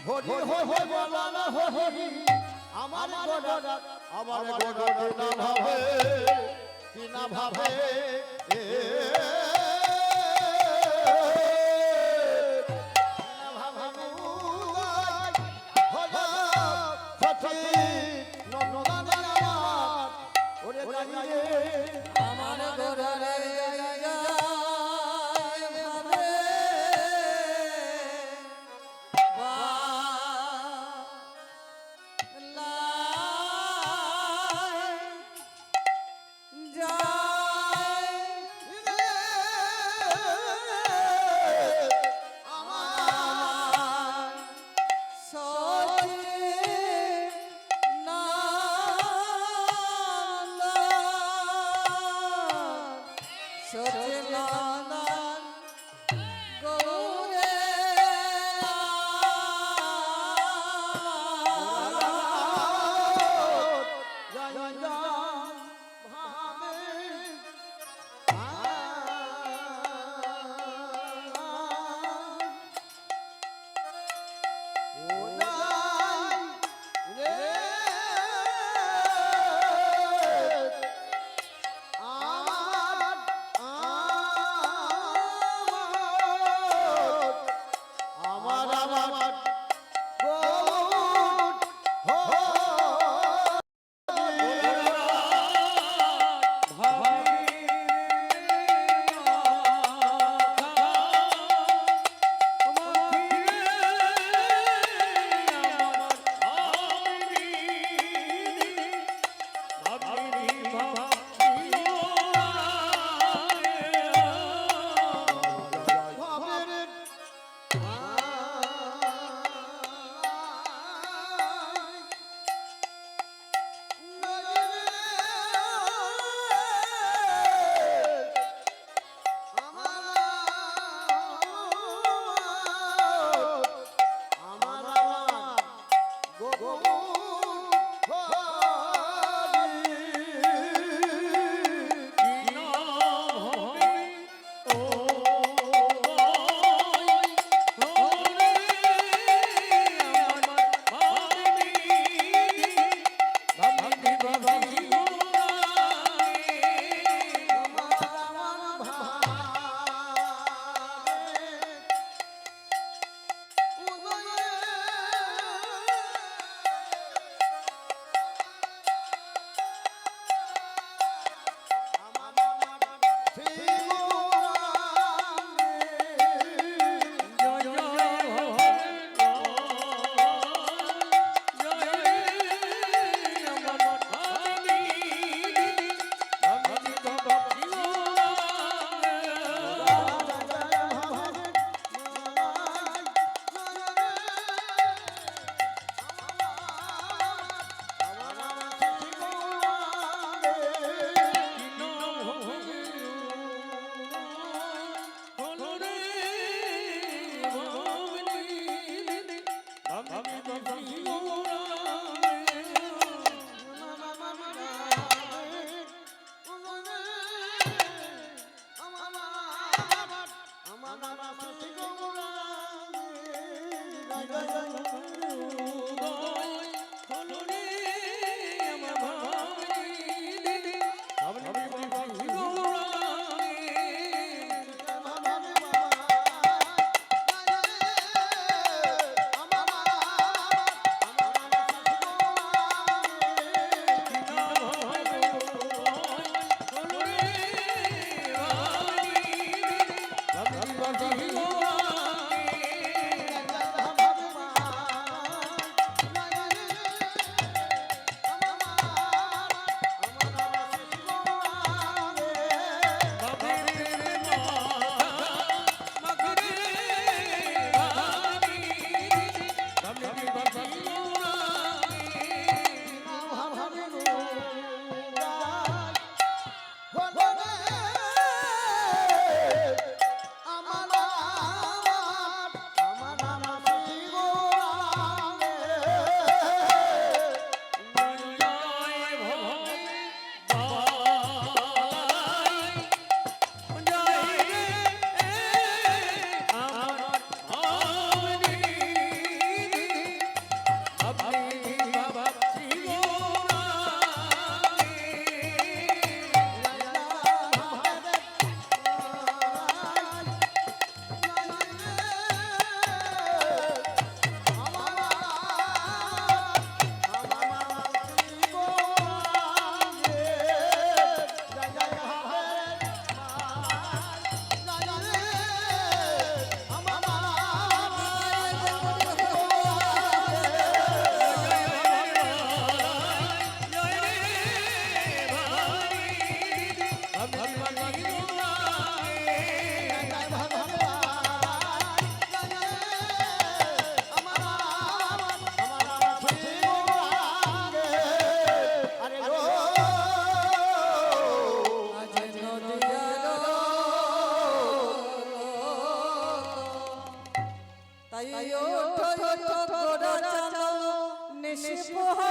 হরি হরি বলা না হরি আমার গোড়া আমার গোড়া না ভাবে কি না ভাবে আমার গোড়ারে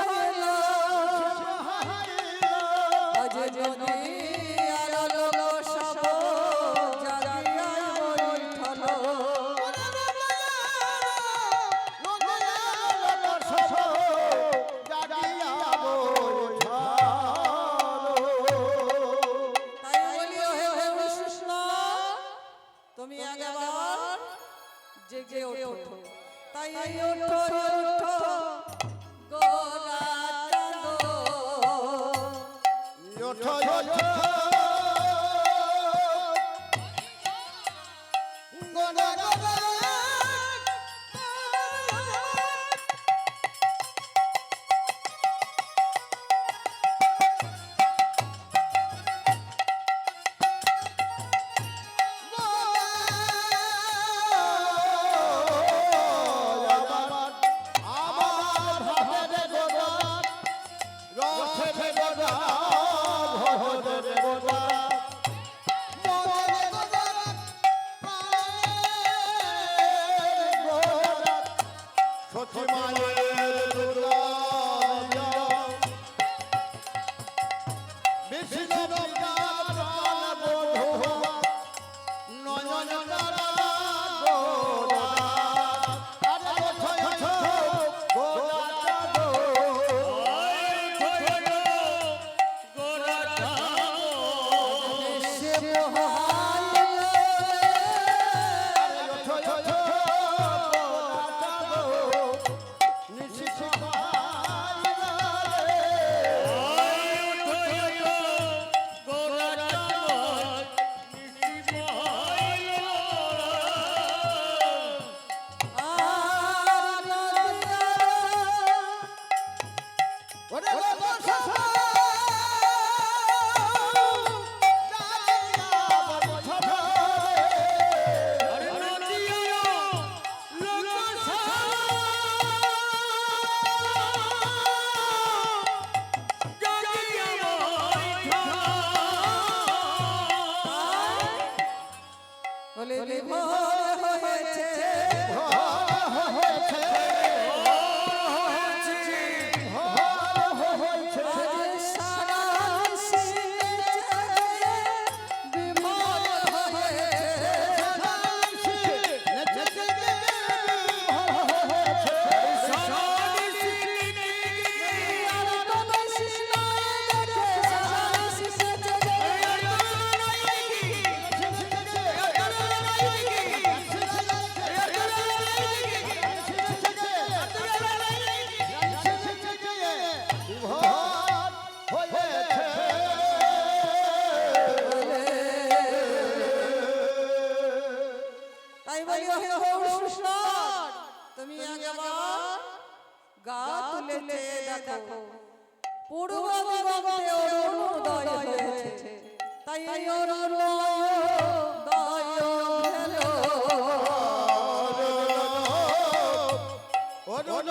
হইল আজ নদী আর লোক সব জাগিয়া বৈঠল তাই বলি হে কৃষ্ণ তুমি আগেবার জেগে ওঠো তাই ওঠো ওঠো গোরা চাঁদ তুমি আগেবার গা তুলেছে দেখো পূর্ব দিগন্তে অরুণোদয় হয়েছে তাই অরুণোদয় হলো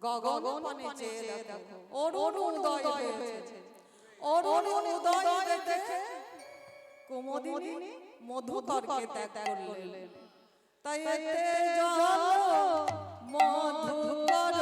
গগন পানে চেয়ে দেখো অরুণ উদয় হয়েছে। অরুণ উদয় দেখে কুমুদিনী মধুকরকে ত্যাগ করলেন। তাই এতে জল মধুকর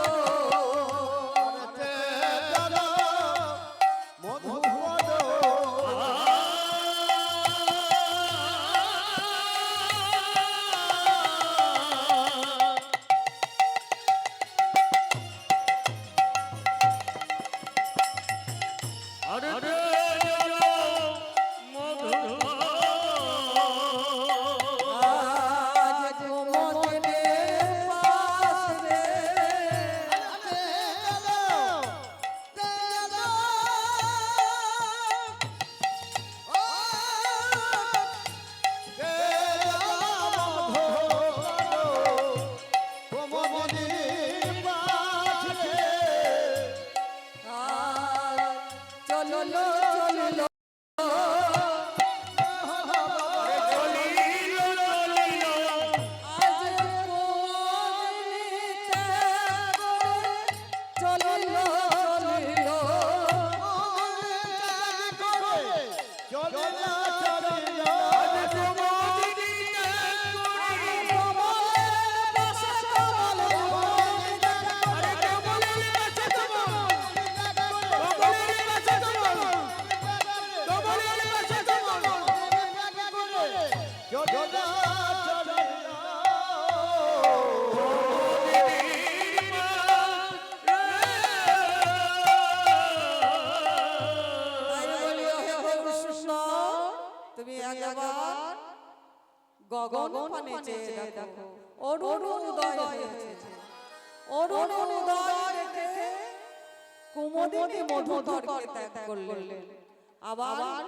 গগন পানে চেয়ে দেখো অরুণ উদয় হয়েছে। অরুণ উদয় দেখে কুমুদিনী মধুকরকে ত্যাগ করলেন। আবার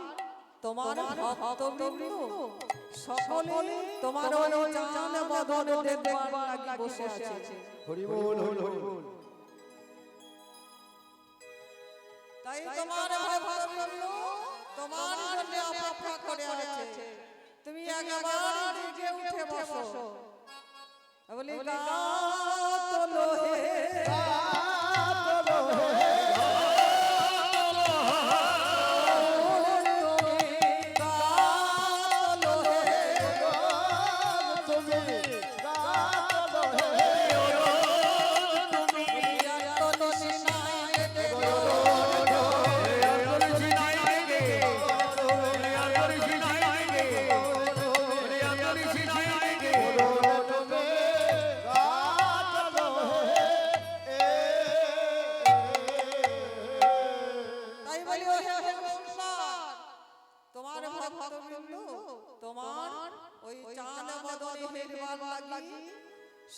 তোমার ভক্তবৃন্দ সকলে তোমার ওই চাঁদ বদন দেখবার লাগি বসে আছে। হরি বল হরি বল। তাই তোমার ভক্তবৃন্দ তোমার জন্য অপেক্ষা করে আছে। তুমি একবার জেগে উঠে বসো। বলি গাতলো হে গাতলো হে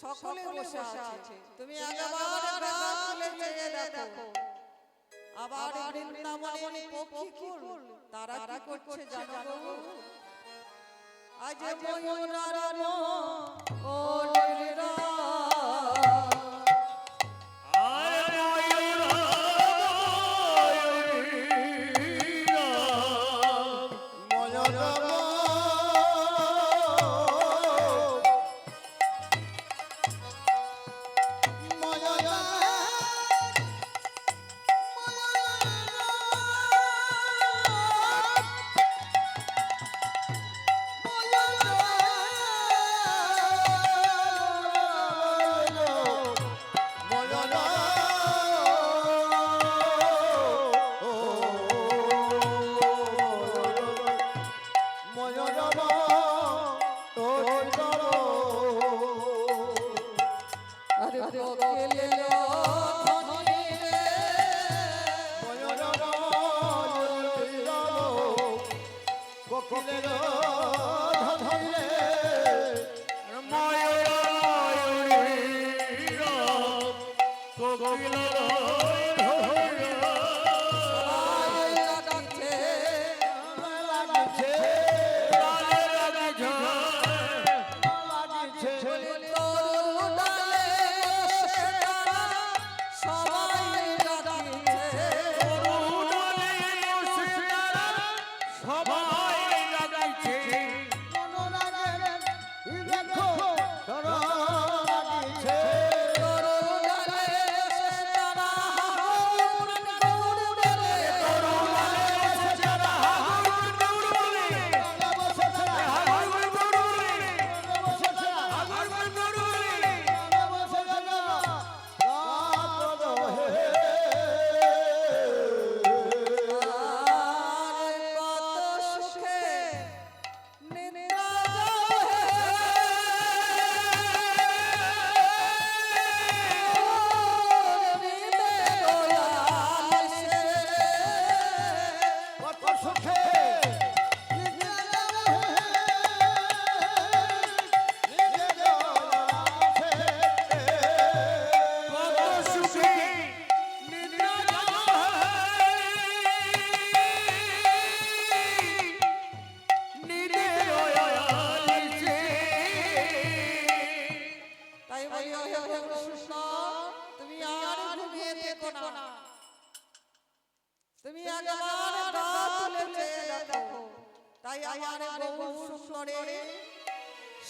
সকলে বসে আছে। তুমি একবার গালে চেয়ে দেখো। আবার বৃন্দাবনে পক্ষীকুল তারা কি করছে জানো গো? আজ ময়ূরার ও নীরা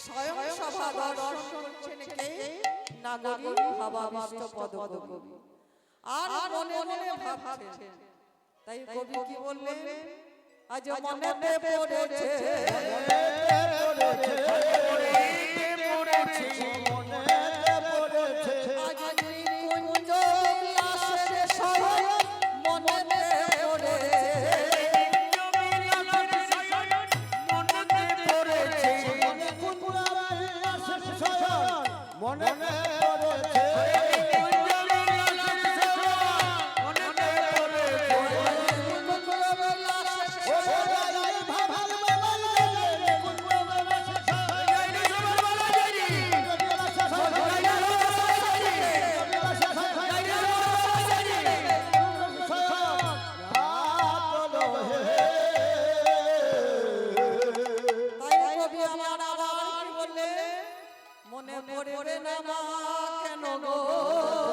স্বয়ং সভা দর্শন করছেন কে? নাগরী ভাবাবিষ্ট পদকবি। আর মনে মনে ভাবছেন, তাই কবি কি বললেন? আজ মনেতে পড়েছে আজ নিকুঞ্জ বিলাসের শয়ন মনেতে মনে পড়েছে মনে পড়ে না মা কেন গো,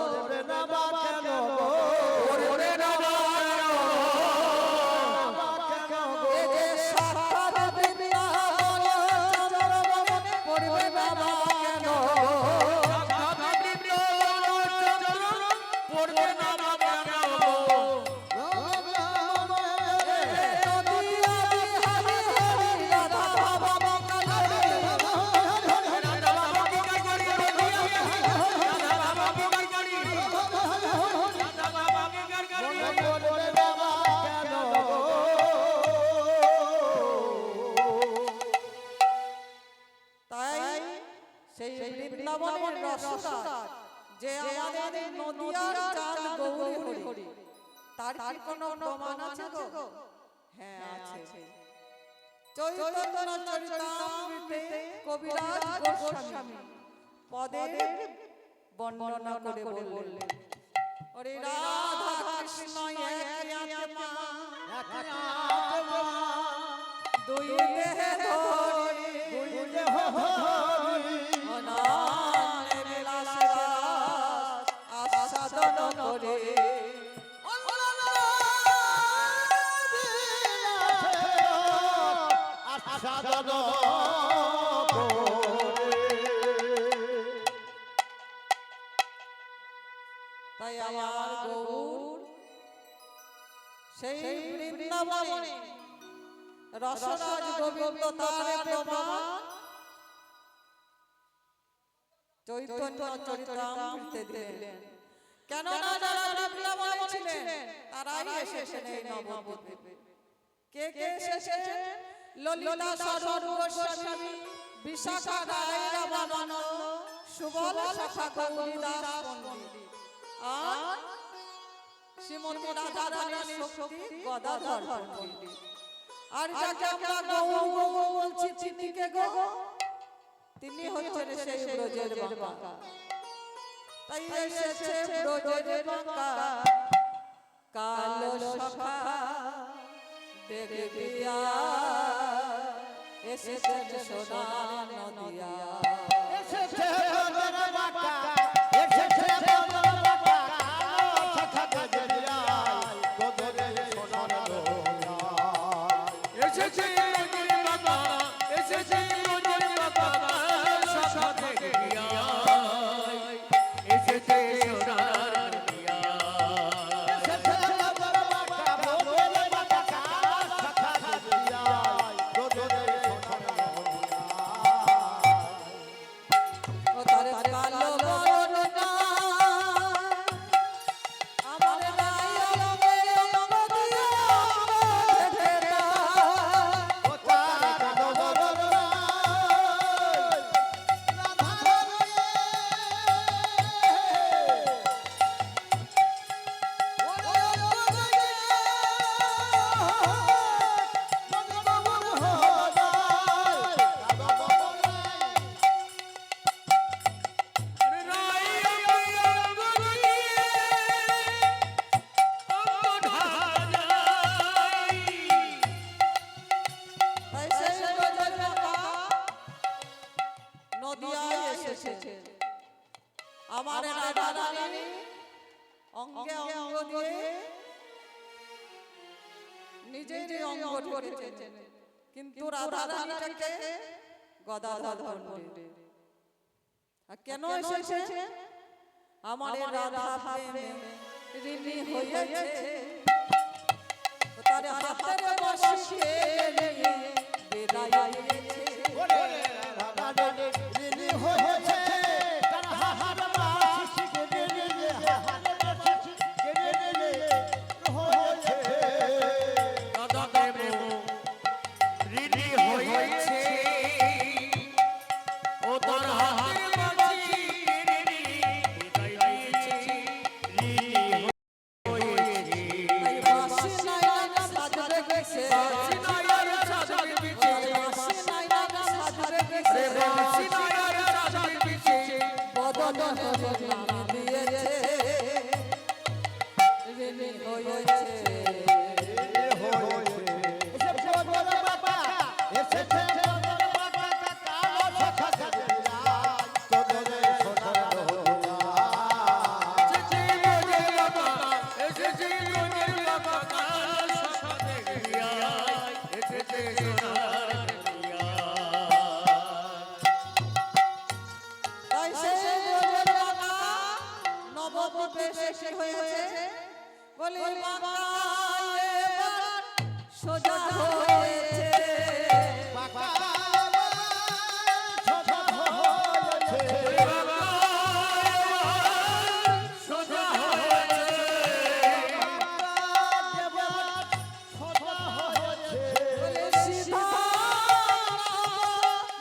পড়বে না বা কেন গো, পড়বে না মা কেন গো, এ যে সাক্ষাৎ বৃন্দাবন চন্দ্রমনে পড়বে না মা কেন, পড়বে না বাবা কেন নদিয়া বিহারী হরি রাধা বাবা কালী পড়বে না বা কেন গো। তাই সেই বৃন্দাবনের রসদার যে আমাদের নদিয়ার চাঁদ গৌরী হরি, তার কি কোনো প্রমাণ আছে গো? হ্যাঁ আছে। চৈতন্য চরিতামৃতে কবিরাজ গোস্বামী পদের বর্ণনা করে বললেন, ওরে রাধা কৃষ্ণ এক আত্মা, দুই দেহে ধরি, অনান্য বিলাসে রাস আস্বাদন করে, আস্বাদন তাই আমার গৌর সেই বৃন্দাবনে রসরাজ গোবিন্দ তারে প্রমাণ চৈতন্য চরিতামৃতে দিলেন। কেননা যারা বৃন্দাবনে ছিলেন তারাই এসেছেন এই নবদ্বীপে। কে কে এসেছেন? ললিতা সরোর গোস্বামী, বিশাখা রায় রামানন্দ, সুবল শাখা গৌরী দাস পণ্ডিত, আর শ্রীমতী রাধা রানীর শক্তি গদাধর পণ্ডিত। আর যাকে আমরা গৌর গৌর বলছি তিনি কে গো? তিনি হচ্ছেন সেই ব্রজের বাঁকা। তাই এসেছে ব্রজের বাঁকা কালো সখা দেখিয়া, এসেছেন সোনার নদিয়া, এসেছে বদর বাঁকা, এসেছে বদর বাঁকা, কালো শাখা গজরিয়ায়, তোদের সোনার নদিয়ায়। এসেছে নদীর বাবা, এসেছে নদীর বাবা, শাখা থেকে গিয়ায়, এসেছে সোনার নদিয়া। এসেছে বদর বাঁকা, বদর বাঁকা, কালো শাখা গজরিয়ায়, তোদের সোনার নদিয়ায়। ও তারে কালো বরণা আমার রায় নদিয়া ভেটা, ও তার কালো বদর রাধা রানী, আরে রাই গঙ্গি অবধারাই, তাই সেই ব্রজের বাঁকা নদিয়ায় এসেছেন আমার রাধা রানী অঙ্গে অঙ্গ দিয়ে নিজেরই অঙ্গ করেছেন, কিন্তু রাধা রানীটাকে গদাধর পণ্ডিত। আর কেন এসেছে? আমার রাধা প্রেমে ঋণী হয়েছে, তার হাতের বাঁশি নিয়ে বিদায় দিয়েছে। ওরে রাধা রানী ঋণী হয়েছে, তার হাহার বাঁশি কেড়ে নিয়ে, হাহার বাঁশি কেড়ে নিয়ে হয়েছে। রাধা প্রেমে ঋণী হয়েছে, ও তার হাতের বাঁশি কেড়ে নিয়ে বিদায় দিয়েছে। ঋণী হয়েছে, এই বাঁশি নাইরা সাজবে গেছে, বাঁশি নাইয়ার সাজবে গেছে, বাঁশি নাইরা সাজবে গেছে, রে বাঁশি নাইয়ার সাজবে গেছে। বদনে নাম দিয়েছে, ঋণী হয়েছে। এসেছে বড় বাবা, এসেছে বড় বাবা, কালো সখা সাজিয়া, তোদের সোনার দোলা। এসেছে মোদের বাবা, এসেছে মোদের বাবা, কাল সাথে গিয়া, এসেছে সোনার দুনিয়া। তাই সে বলে বাবা নবদ্বীপে শেষ হয়েছে, বলি বাবা এবার সোজা হয়েছে। বাবা সোজা হয়েছে, বাবা সোজা হয়েছে, সোজা হয়েছে। বলে সিধা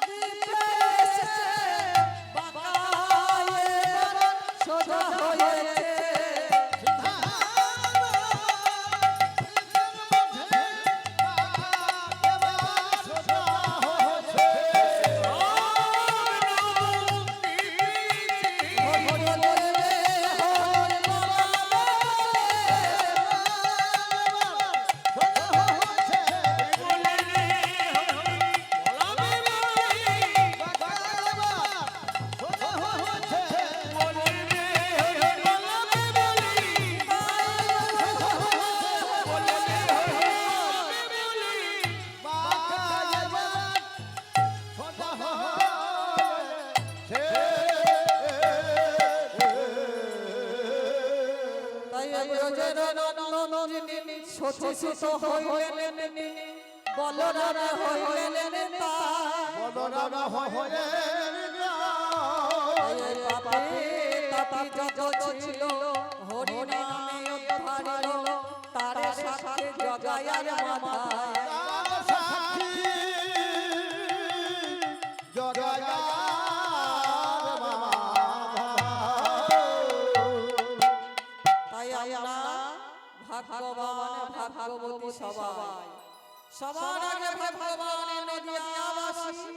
দ্বীপে এসেছে, বাবা এবার সোজা হয়েছে। তাই ব্রজের নন্দনী সচিত হইলেন, বলরাম হইলেন তাই পাপে তাপি যত ছিল, হরি নামে উদ্ধার হলো, তার সাথে জগায়ার মাথায়। তাই আমরা ভাগ্যবান ভাগ্যবতী সবাই, সবার আগে ভগবান নদিয়াবাসী,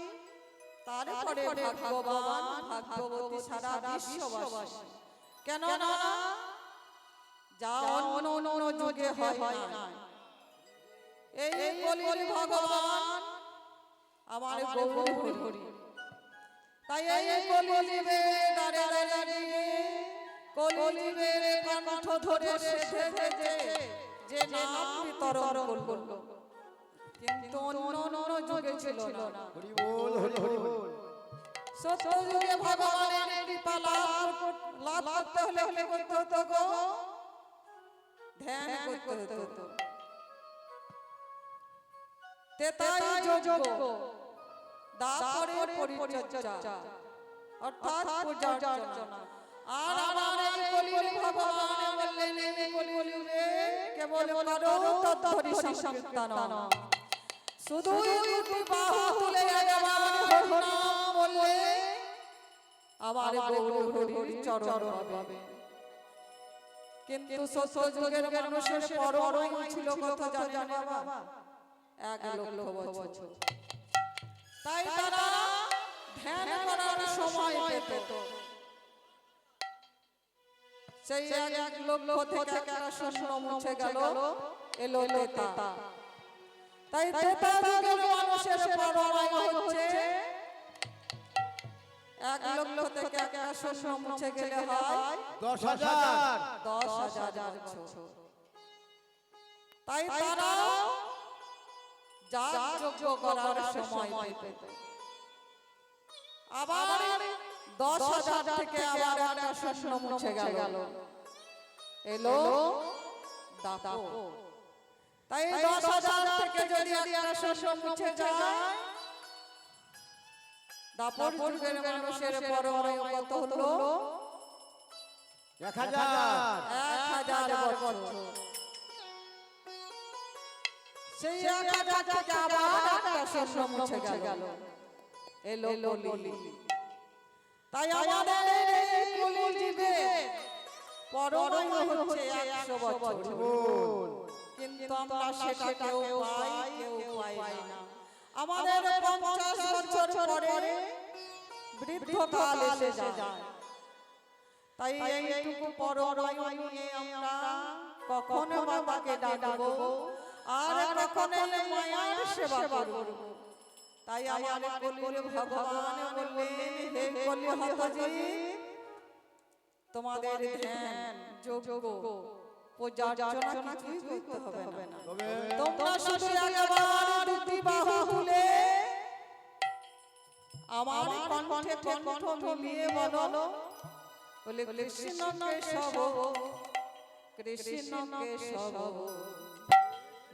তারপরে ভাগ্যবান ভাগ্যবতী সারা বিশ্ববাসী। কেন না যা অন্য অন্য যুগে হয় না, এই কলির ভগবান আমার গৌর হরি। তাই এই কলিযুগে দাঁড়িয়ে দাঁড়িয়ে কলিযুগের কণ্ঠ ধরে সেধেছে যে নাম বিতরণ করলো, কিন্তু অন্য অন্য যুগে ছিল না। সত্য যুগে ভগবানের কৃপা লাভ করতে হলে কি করতে হতো গো? ধ্যান করতে হতো। তেতাই যজ্ঞ, তারপরে পরিচর্যা অর্থাৎ পূজা অর্চনা। আর আমার এই কলির ভগবান বললেন এই কলিযুগে কেবল করো তত্ত্বহরি সংকীর্তন, শুধু দুটি বাহু তুলে একবার হরি নাম বললে আমার গৌর হরির চরণ পাবে। কিন্তু সত্য যুগের মানুষের পরম ছিল কত জানে বাবা? 1,00,000 বছর। তাই তারা ধ্যান করার সময় পেত। সেই 1,00,000 থেকে শূন্য মুছে গেল, এলো তেতা। তাই তেতা যুগের মানুষের পরম হচ্ছে 1,00,000 থেকে শূন্য মুছে গেলে হয় 10,000 বছর। তাই তারা যাগ যজ্ঞ করার সময় পেত। আবার 10,000 থেকে আবার একটা শূন্য মুছে গেল, এলো দাপট। তাই 10,000 থেকে যদি একটা শূন্য মুছে যায়, দাপট যুগের মানুষের পরমায়ু কত হলো? 1000 বছর। সেই 1000 থেকে আবার একটা শূন্য মুছে গেল, এলো কলি। তাই আমাদের এই কলি জীবে পরমায়ু হচ্ছে 100 বছর, কিন্তু আমরা সেটা কেউ পাই কেউ পাই না। আমাদের 50 বছর পরে বৃদ্ধকাল এসে যায়। তাই এইটুকু পরমায়ু নিয়ে আমরা কখনো বাবাকে ডাকবো আর কখনো মায়ের সেবা করব। তাই আমার কলির ভগবান বললেন, হে কলি হতজি, তোমাদের ধ্যান যোগ পূজা অর্চনা কিছুই করতে হবে না। তোমরা শুধু একবার দুটি বাহু তুলে আমার কণ্ঠে কণ্ঠ মিলিয়ে বলো, বলে কৃষ্ণ কেশব কৃষ্ণ কেশব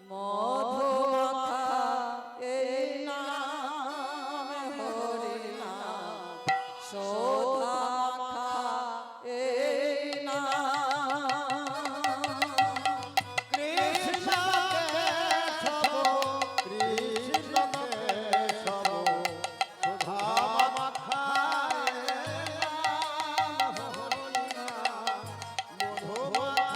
মধু মাখা এই নাম হরি নাম, সোধা মাখা এই নাম। কৃষ্ণ কেশব কৃষ্ণ কেশব সুধা মাখা নাম হরি নাম, মধু মাখা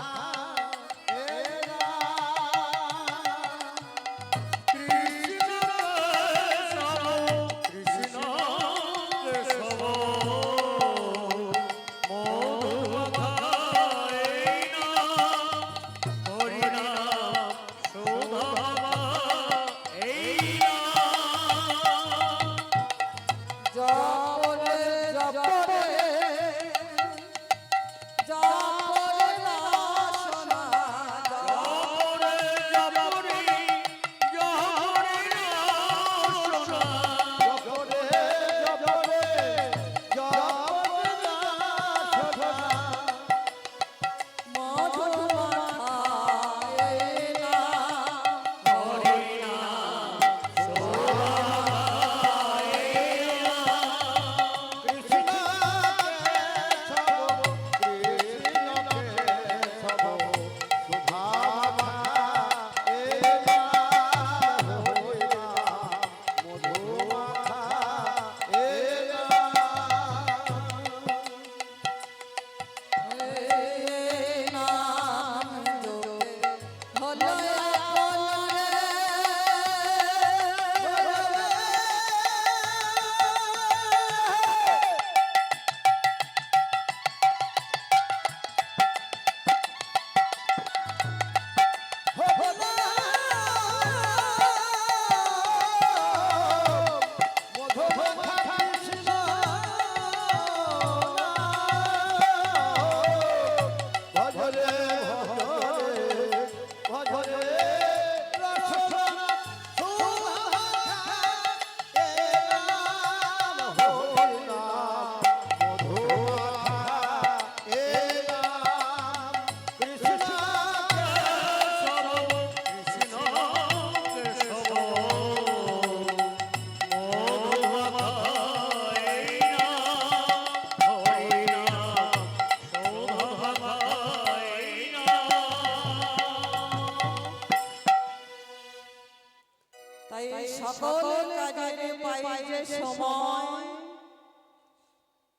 সকল কাজের পাই যে সময়,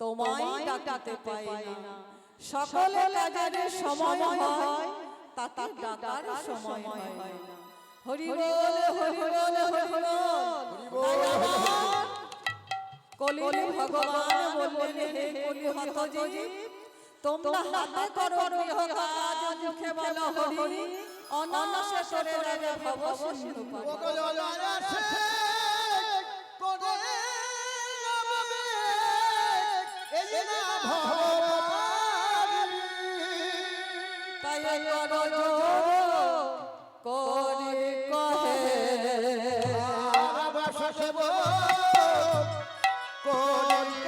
তোমায় ডাকতে পাই না। সকল কাজের সময় হয়, তাতে ডাকার সময় হয় না। হরি বল হরি বল হরি বল। কলির ভগবান বললেন, হে কলি হতজি, তোমরা হাতে করো গৃহ কাজ, মুখে বলো হরি, অনায়াসে সরে যাবে ভব সিন্ধু পার। তাই করো করি কহে করি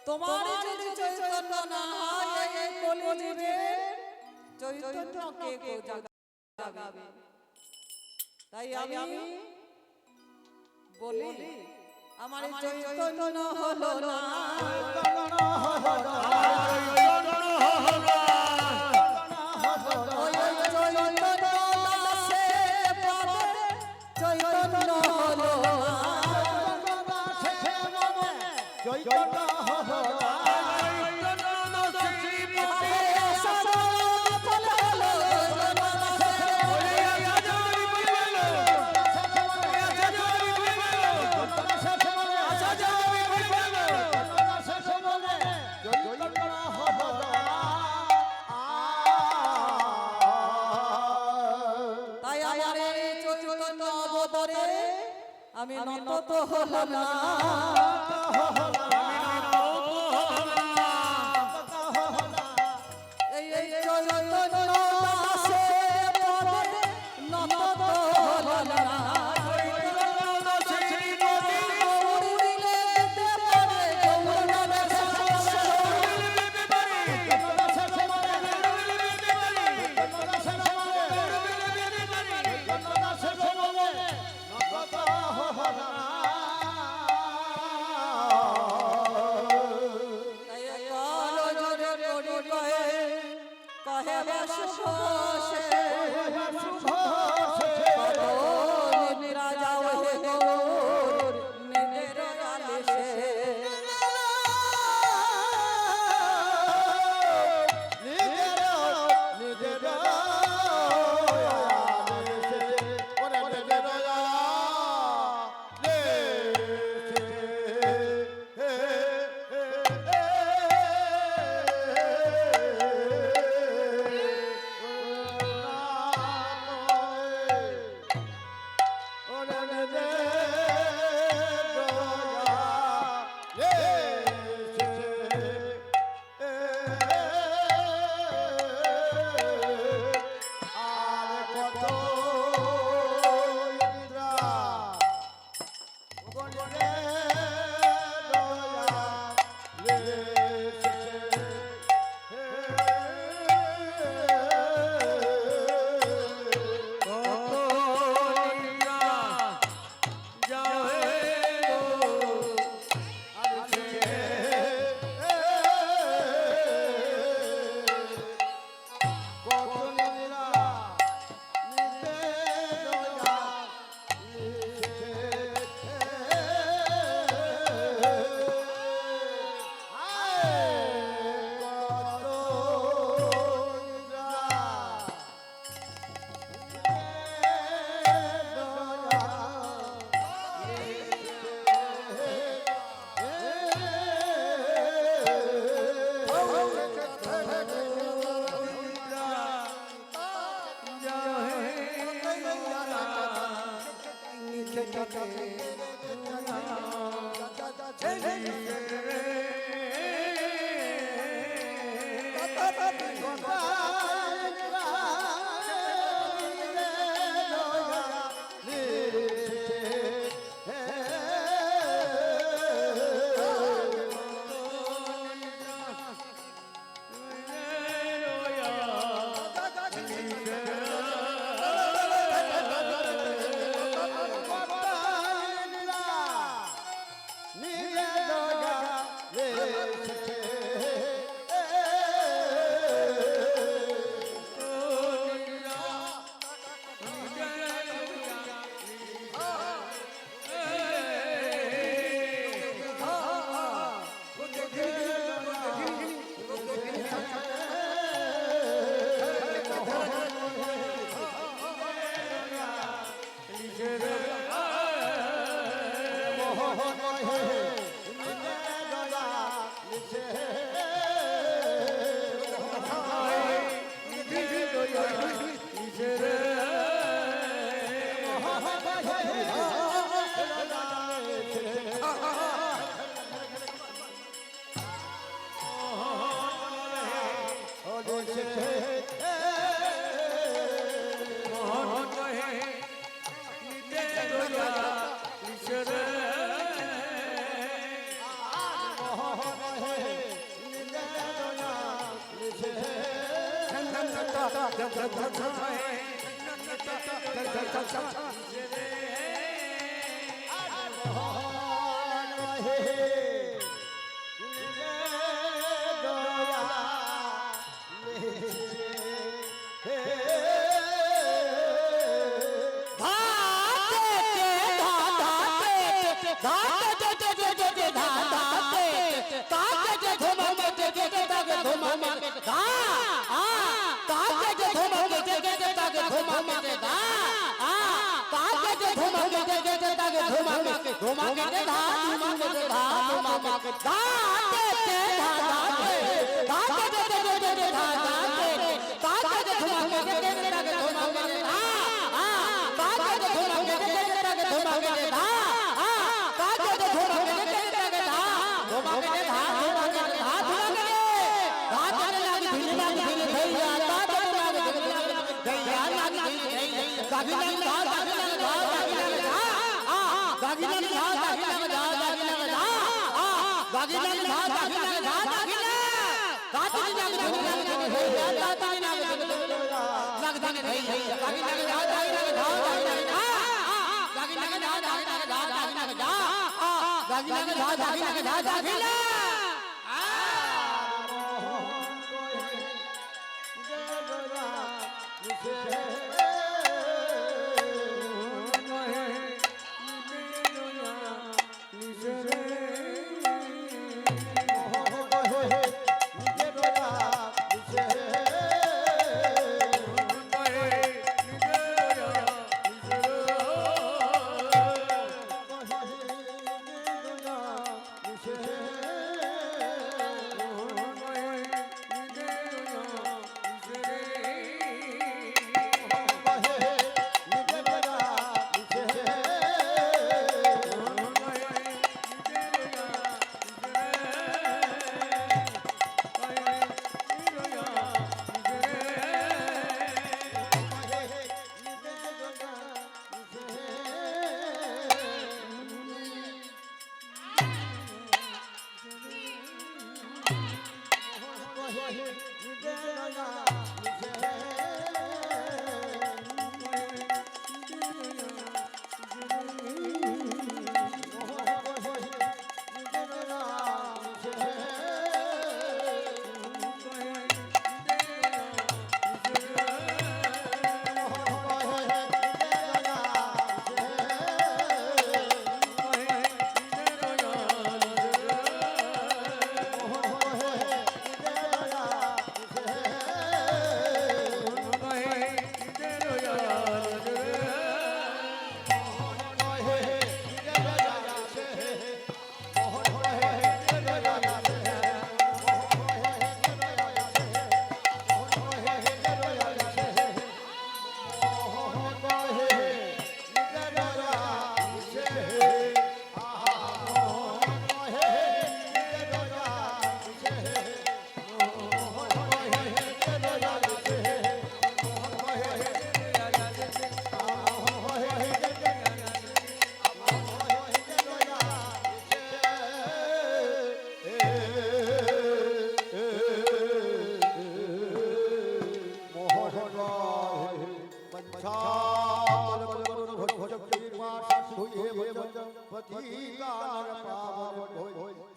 তোমার যদি চৈতন্য না হয় এই কলিযুগে চৈতন্য কে গো জাগাবে? তাই আমি বলি আমার চৈতন্য হলো না, ওই চৈতন্য দাসে পাবে চৈতন্য হলো না। চৈতন্য হলো না। তাই আমার এই চৈতন্য অবতরে আমি নত হলো না। এই চৈতন্য দাসে পদে নত হলো না। কহে বসে নিদ্রা যাও হে গৌর নিদের আলেশে।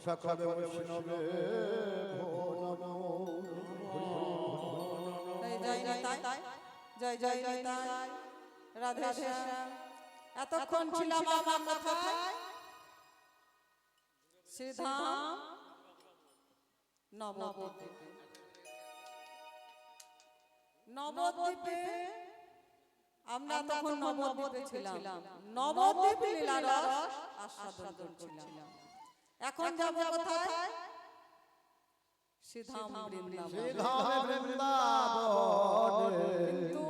সকল বৈষ্ণবে জয় নিতাই জয় জয় নিতাই রাধে শ্যাম। এতক্ষণ ছিলাম আমরা কোথায়? শ্রীধাম নবদ্বীপে। নবদ্বীপে আমরা তখন নবদ্বীপে ছিলাম, নবদ্বীপে লীলারস আস্বাদন করছিলাম। এখন যাব কোথায়? শ্রীধাম বৃন্দাবন। কিন্তু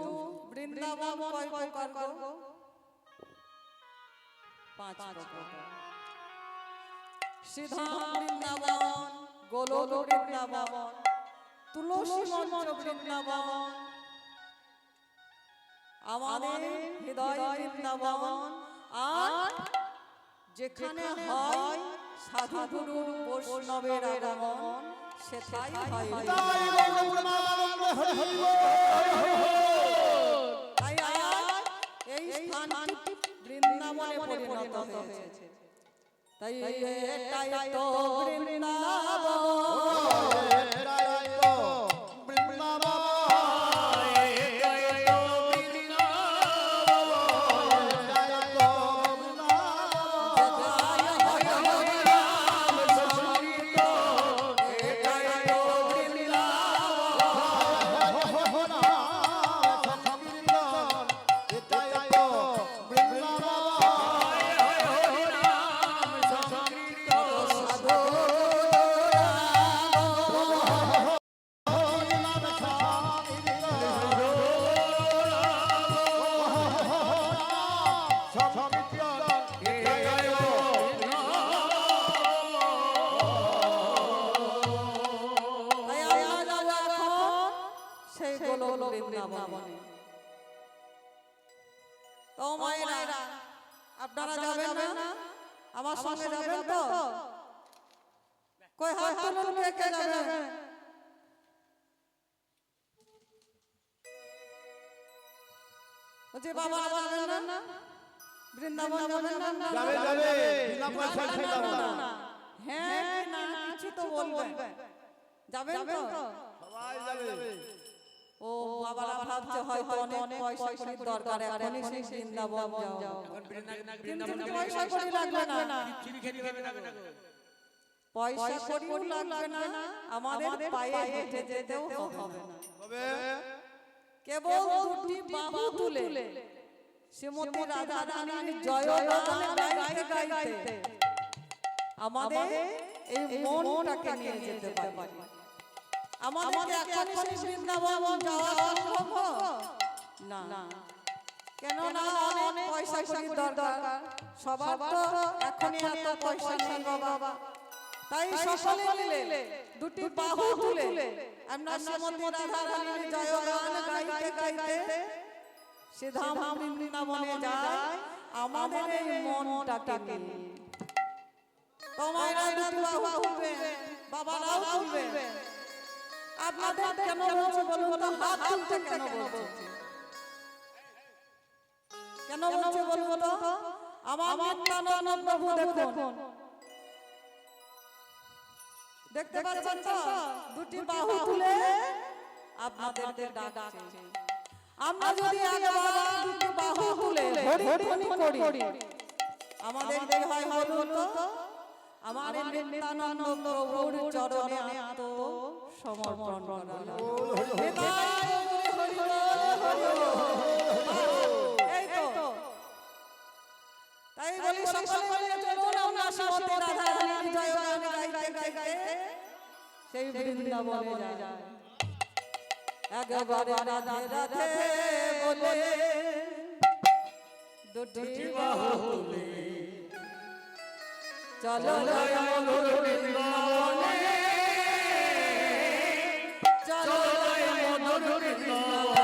বৃন্দাবন কয় প্রকার করব? 5 প্রকার। শ্রীধাম বৃন্দাবন, গোলক বৃন্দাবন, তুলসী মঞ্চ বৃন্দাবন, আমাদের হৃদয় বৃন্দাবন, আর যেখানে হয় সাধু গুরু বৈষ্ণবের আগমন সেটাই হয়। তাই গৌর প্রেমানন্দে হরি হরি বল। তাই আজ এই স্থানটি বৃন্দাবনে পরিণত হয়েছে। তাই এটাই তো বৃন্দাবন। এটাই তো বৃন্দাবন। তাই আমরা এখন সেই গোলক বৃন্দাবনে। তো মায়েরা আপনারা যাবেন না? আমার সঙ্গে যাবেন তো? কই হাত তুলুন, কে কে যাবে? বলছি বাবা যাবেন না? বৃন্দাবন যাবেন না? যাবে যাবে বিনা পয়সায় খেলাম না। হ্যাঁ না কিছু তো বলবেন। যাবেন তো? সবাই যাবে। ও বাবারা ভাবছে হয়তো অনেক পয়সা কড়ির দরকার, এখনই সেই বৃন্দাবন যাও। কিন্তু পয়সা কড়ি লাগবে না, পয়সা কড়িও লাগবে না, আমাদের পায়ে হেঁটে যেতেও হবে না। তবে কেবল দুটি বাহু তুলে শ্রীমতী রাধা রানীর জয়গান গাইতে গাইতে আমাদের এই মনটাকে নিয়ে যেতে পারি। আমাদের এখনই সেই বৃন্দাবন যাওয়া সম্ভব না, কেন না অনেক পয়সা কড়ির দরকার, সবার তো এখনই এত পয়সা নেই বাবা। তাই সকলে মিলে দুটি বাহু তুলে আমরা শ্রীমতী রাধা রানীর জয়গান গাইতে গাইতে সিধা বৃন্দাবনে যাই আমাদের এই মনটাকে নিয়ে। তোমারা দুটি বাহু তুলবে, বাবারাও তুলবে। আপনাদের কেন বলছি বলুন তো? হাত তুলতে কেন বলছি? কেন বলছি বলবো তো? আমার নিত্যানন্দ প্রভু দেখুন, দেখতে পাচ্ছেন তো? দুটি বাহু তুলে আপনাদের ডাকছে। আমরা যদি একবার দুটি বাহু তুলে হরিধ্বনি করি, আমাদের কি হয় বলুন তো? আমার নিত্যানন্দ প্রভুর চরণে আত্মসমর্পণ করা। এই তো, তাই বলি সকলে মিলে চলুন আমরা শ্রীমতী রাধা রানীর জয়গান গাইতে গাইতে সেই বৃন্দাবনে যাই। একবারে রাধে রাধে বলে দুটি বাহু তুলে চলো জয় মধুর বৃন্দাবনে, চলো জয় মধুর বৃন্দাবনে।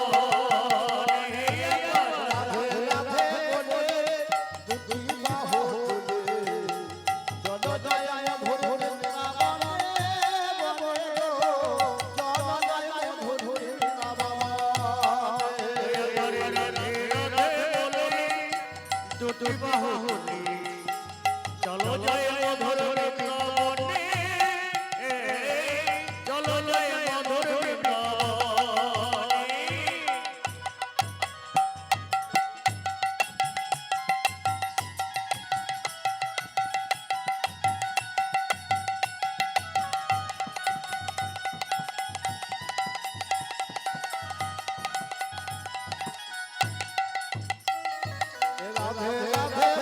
রাধে রাধে বলে দুটি বাহু তুলে চলো জয় মধুর বৃন্দাবনে বলে গো, চলো জয় মধুর বৃন্দাবনে। দুটি বাহু চলো জয় মধুর বৃন্দাবনে, চলো জয় মধুর বৃন্দাবনে। রাধে রাধে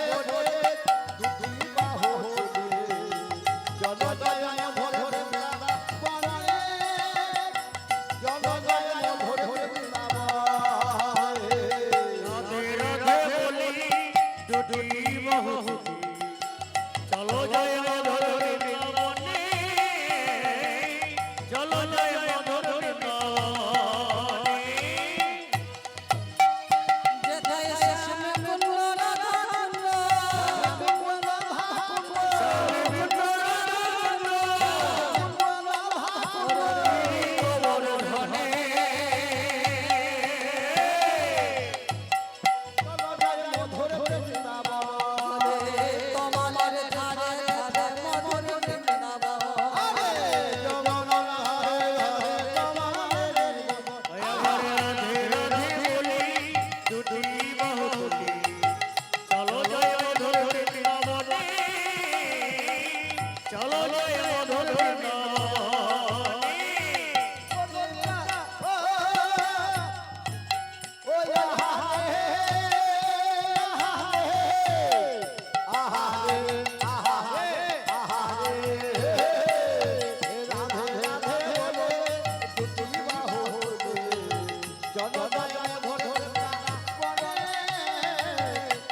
চলো যাই মধুর বৃন্দাবনে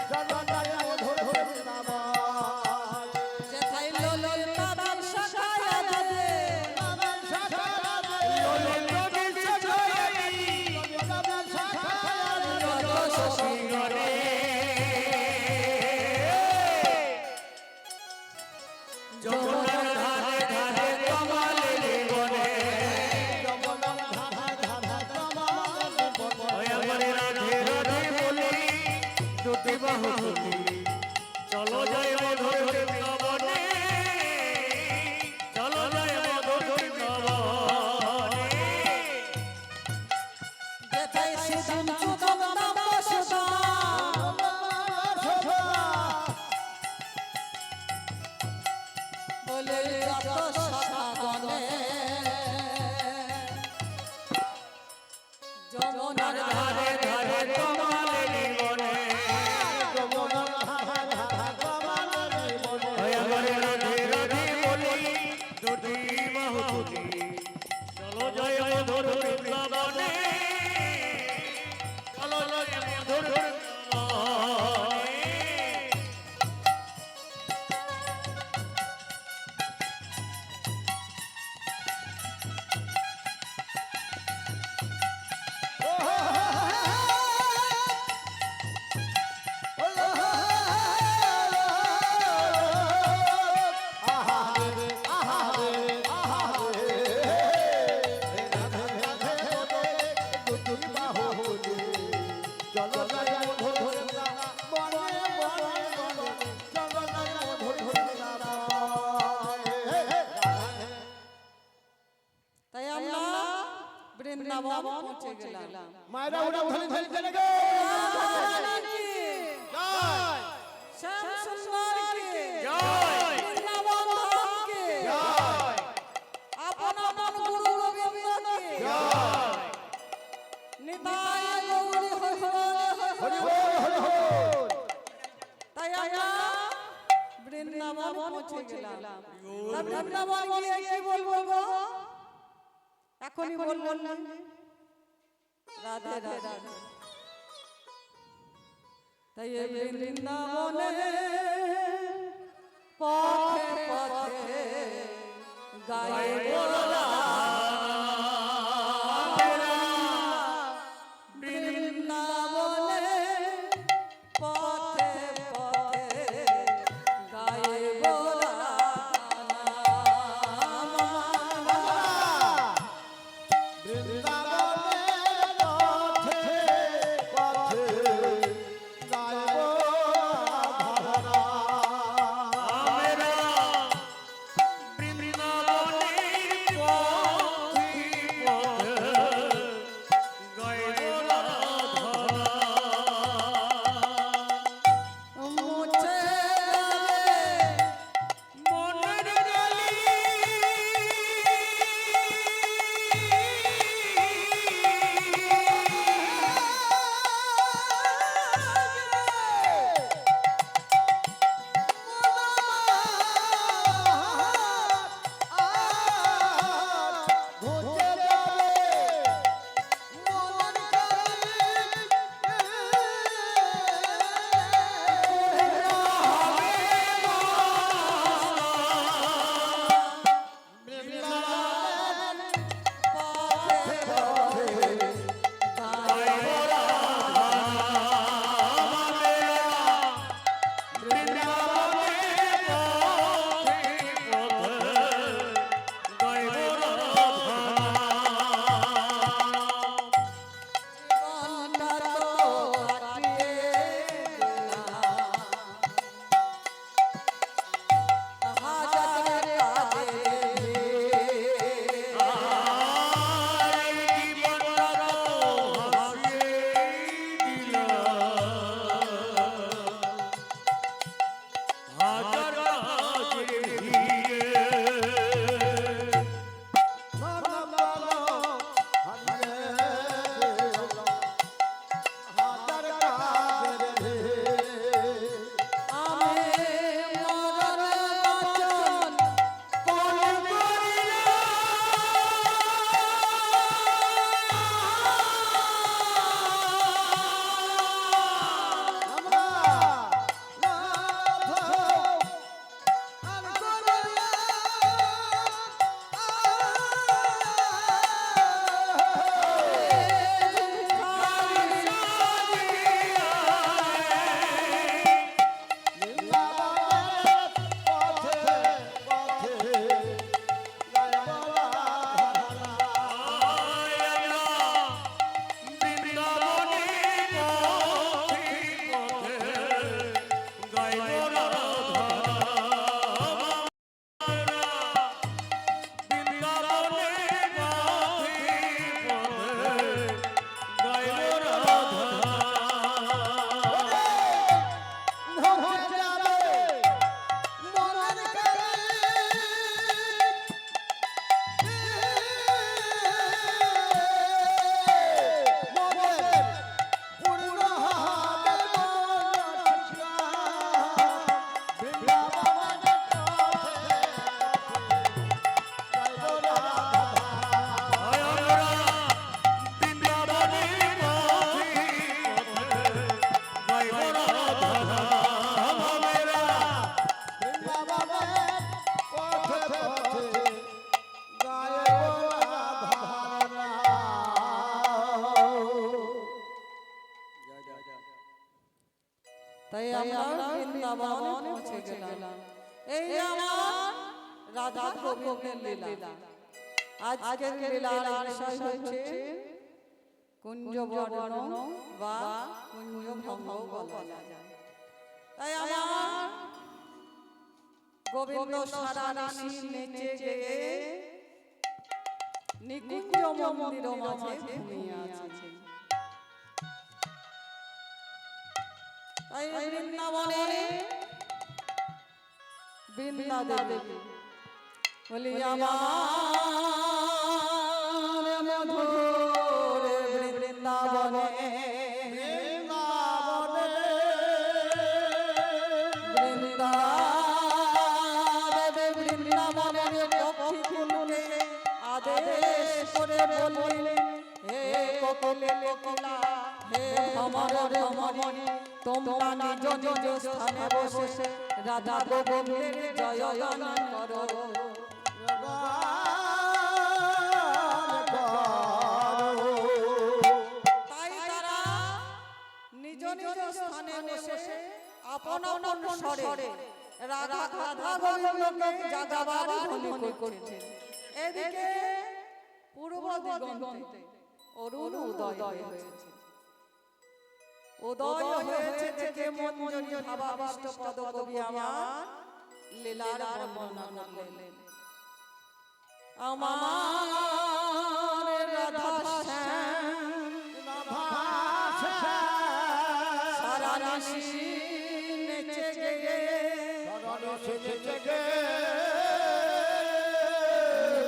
চলো যাই মধুর বৃন্দাবন যেথায় ললিতা শাখায় দে যমুনার ধারে ধারে কমলের বনে ওই আমার রাধে রাধে বলি দুটি বাহু তুলি চলো যাই মধুর বৃন্দাবনে চলো যাই মধুর বৃন্দাবনে যেথায় সুজন সুজন বলে যত শাখা গনে যমুনার ধারে ধারে কমলের বনে ওই আমার রাধে রাধে বলি দুটি বাহু তুলি চলো যাই মধুর বৃন্দাবনে চলো যাই মধুর বৃন্দাবনে চলো যাই মধুর বৃন্দাবনে চলো যাই মধুর বৃন্দাবনে তাই আমরা বৃন্দাবন পৌঁছে গেলাম মায়েরা উড়া উঠানি ধরে চলে গো জয় শ্যাম সুন্দর কে জয় বৃন্দাবন ধাম কে জয় আপন আপন গুরু গোবিন্দ কে জয় নিতাই গৌরী হরি হরি বল হরি বল তাই আমরা বৃন্দাবন পৌঁছে গেলাম তা বৃন্দাবন গিয়ে কি বলবো গো এখনই বললাম রাধে রাধে তাই এই বৃন্দাবনে পথে পথে গাইব বৃন্দাবনে পথে পথে গাইব আমরা বৃন্দাবনের তাই আমরা বৃন্দাবনে পৌঁছে গেলাম। এই আমার রাধা গোবিন্দের লীলা। আজকের লীলার বিষয় হচ্ছে কুঞ্জ বর্ণন বা কুঞ্জ ভঙ্গ বলা যায়। তাই আমার গোবিন্দ সারা নিশি নেচে গেয়ে নিকুঞ্জ মন্দির মাঝে ঘুমিয়ে আছে। তাই বৃন্দাবনে বৃন্দা দেবী বলি আমার মধুর বৃন্দাবনে বৃন্দাবনের পক্ষীকুলকে আদেশ করে বললেন, হে কোকিলে কোকিলা, হে ভ্রমর ভ্রমরি, তোমরা নিজ নিজ স্থানে বসে রাধা গোবিন্দের জয়গান করো। তাই তারা নিজ নিজ স্থানে বসে আপন আপন স্বরে রাধা রাধা গোবিন্দকে জাগাবার ধ্বনি করছেন। এদিকে পূর্ব দিগন্তে অরুণ উদয় হয়েছে। উদয় হয়েছে দেখে মঞ্জরি ভাবাবিষ্ট পদকবি আমার লীলার বর্ণনা করলেন। আমার রাধা শ্যাম সারা নিশি নেচে গেয়ে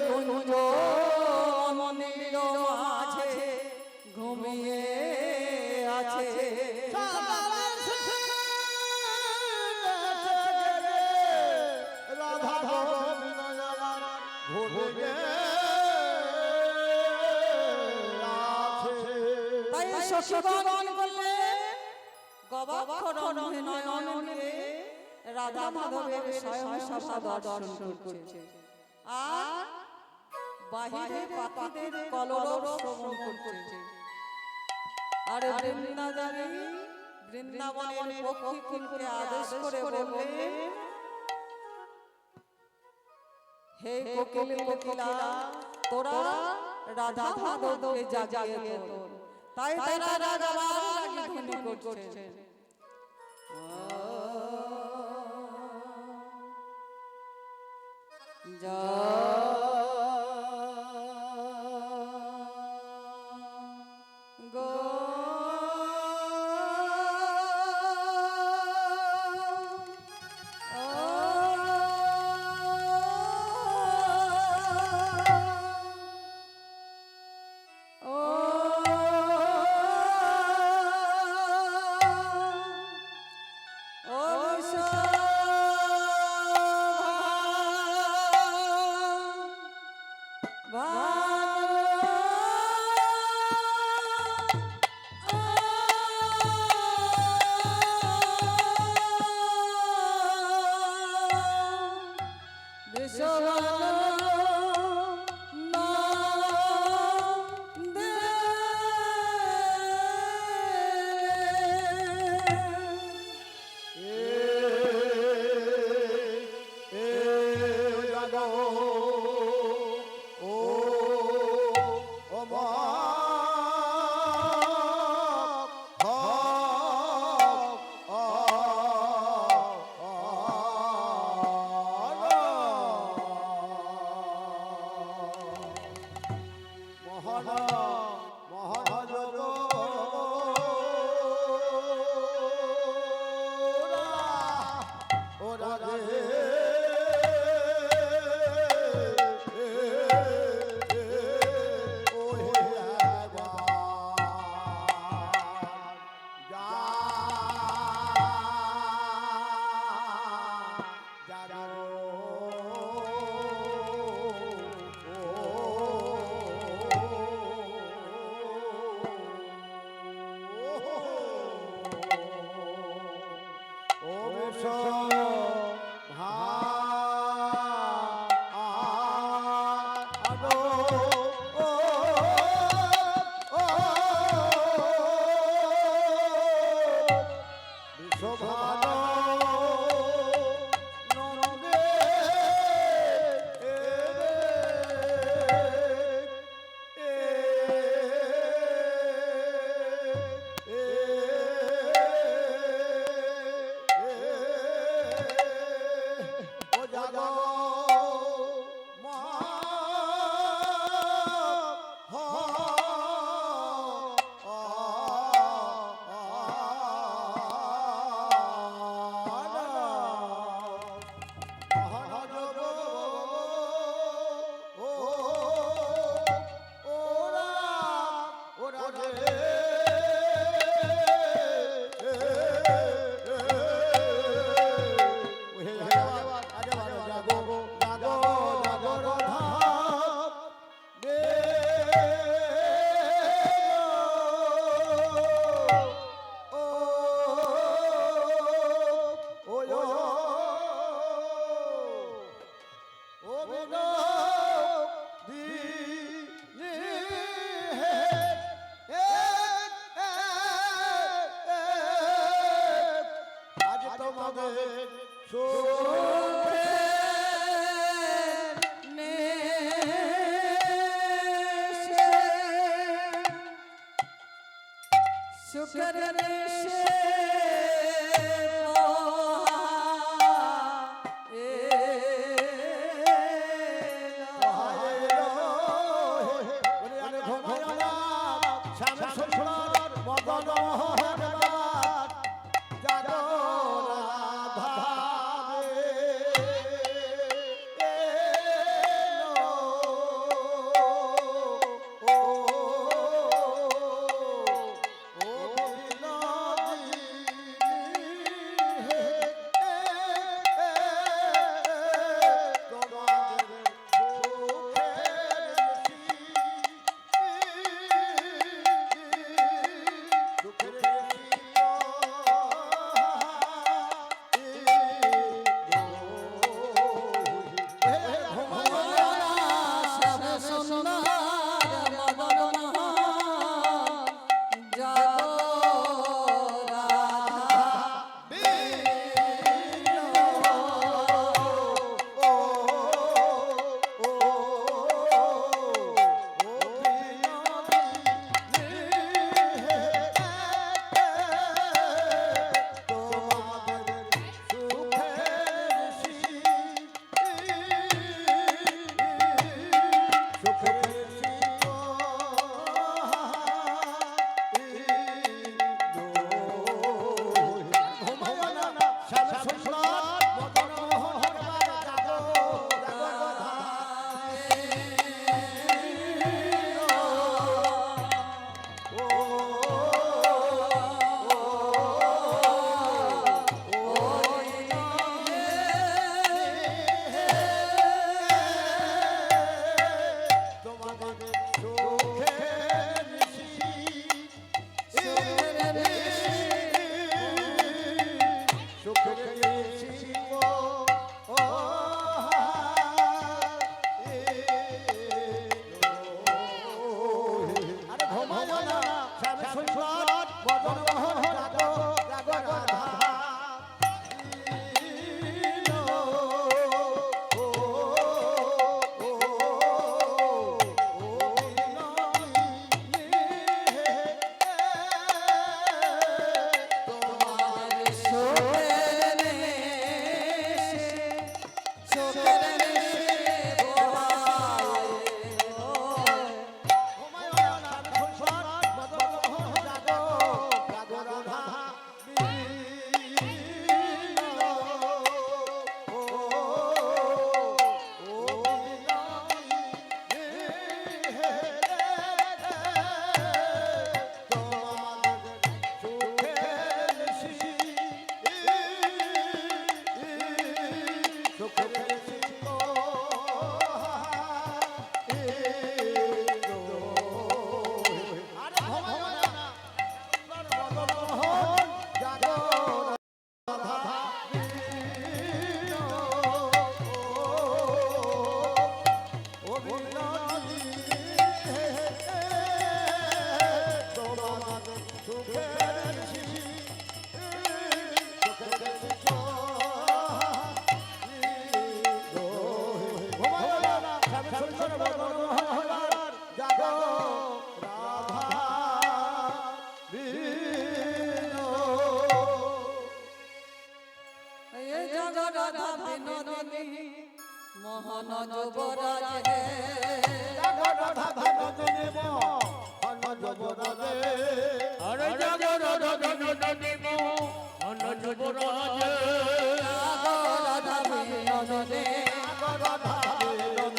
কুঞ্জ মন্দির মাঝে ঘুমিয়ে আছে। তাই শশীগণ বললেন, গবাক্ষরণ নয়নকে রাধা মাধবের স্বয়ং সভা দর্শন করছে, আর বাহিরে পাখিদের কলরব শ্রবণ করছে। আর বৃন্দাবনের পক্ষীকুলকে আদেশ করে বললেন, হে কোকিল কোকিলা, তোরা রাধা মাধবকে জাগিয়ে তোল। তাই তারা রাগাবার লাগি ধ্বনি করছেন। তোমাদের সুখে সুখের নেশে মোহন যুবরাজ হে রাধা ভাননে মোহন যুবরাজ আরে জাগো রাধা ভাননে মোহন যুবরাজ রাধা ভাননে রাধা ভাননে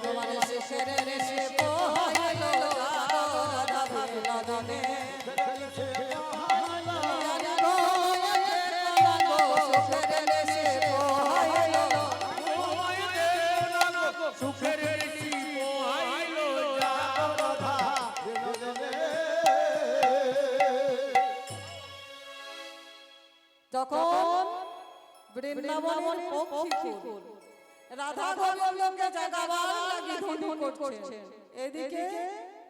তোমার শেষের রেশে পোহাইলো রাধা ভাননে সুখের ঋষি মোহাইলো রাধা তখন বৃন্দাবনের পক্ষী ফুল রাধা গোবিন্দকে জাগাবার লাগি ধ্বনি করছেন, এদিকে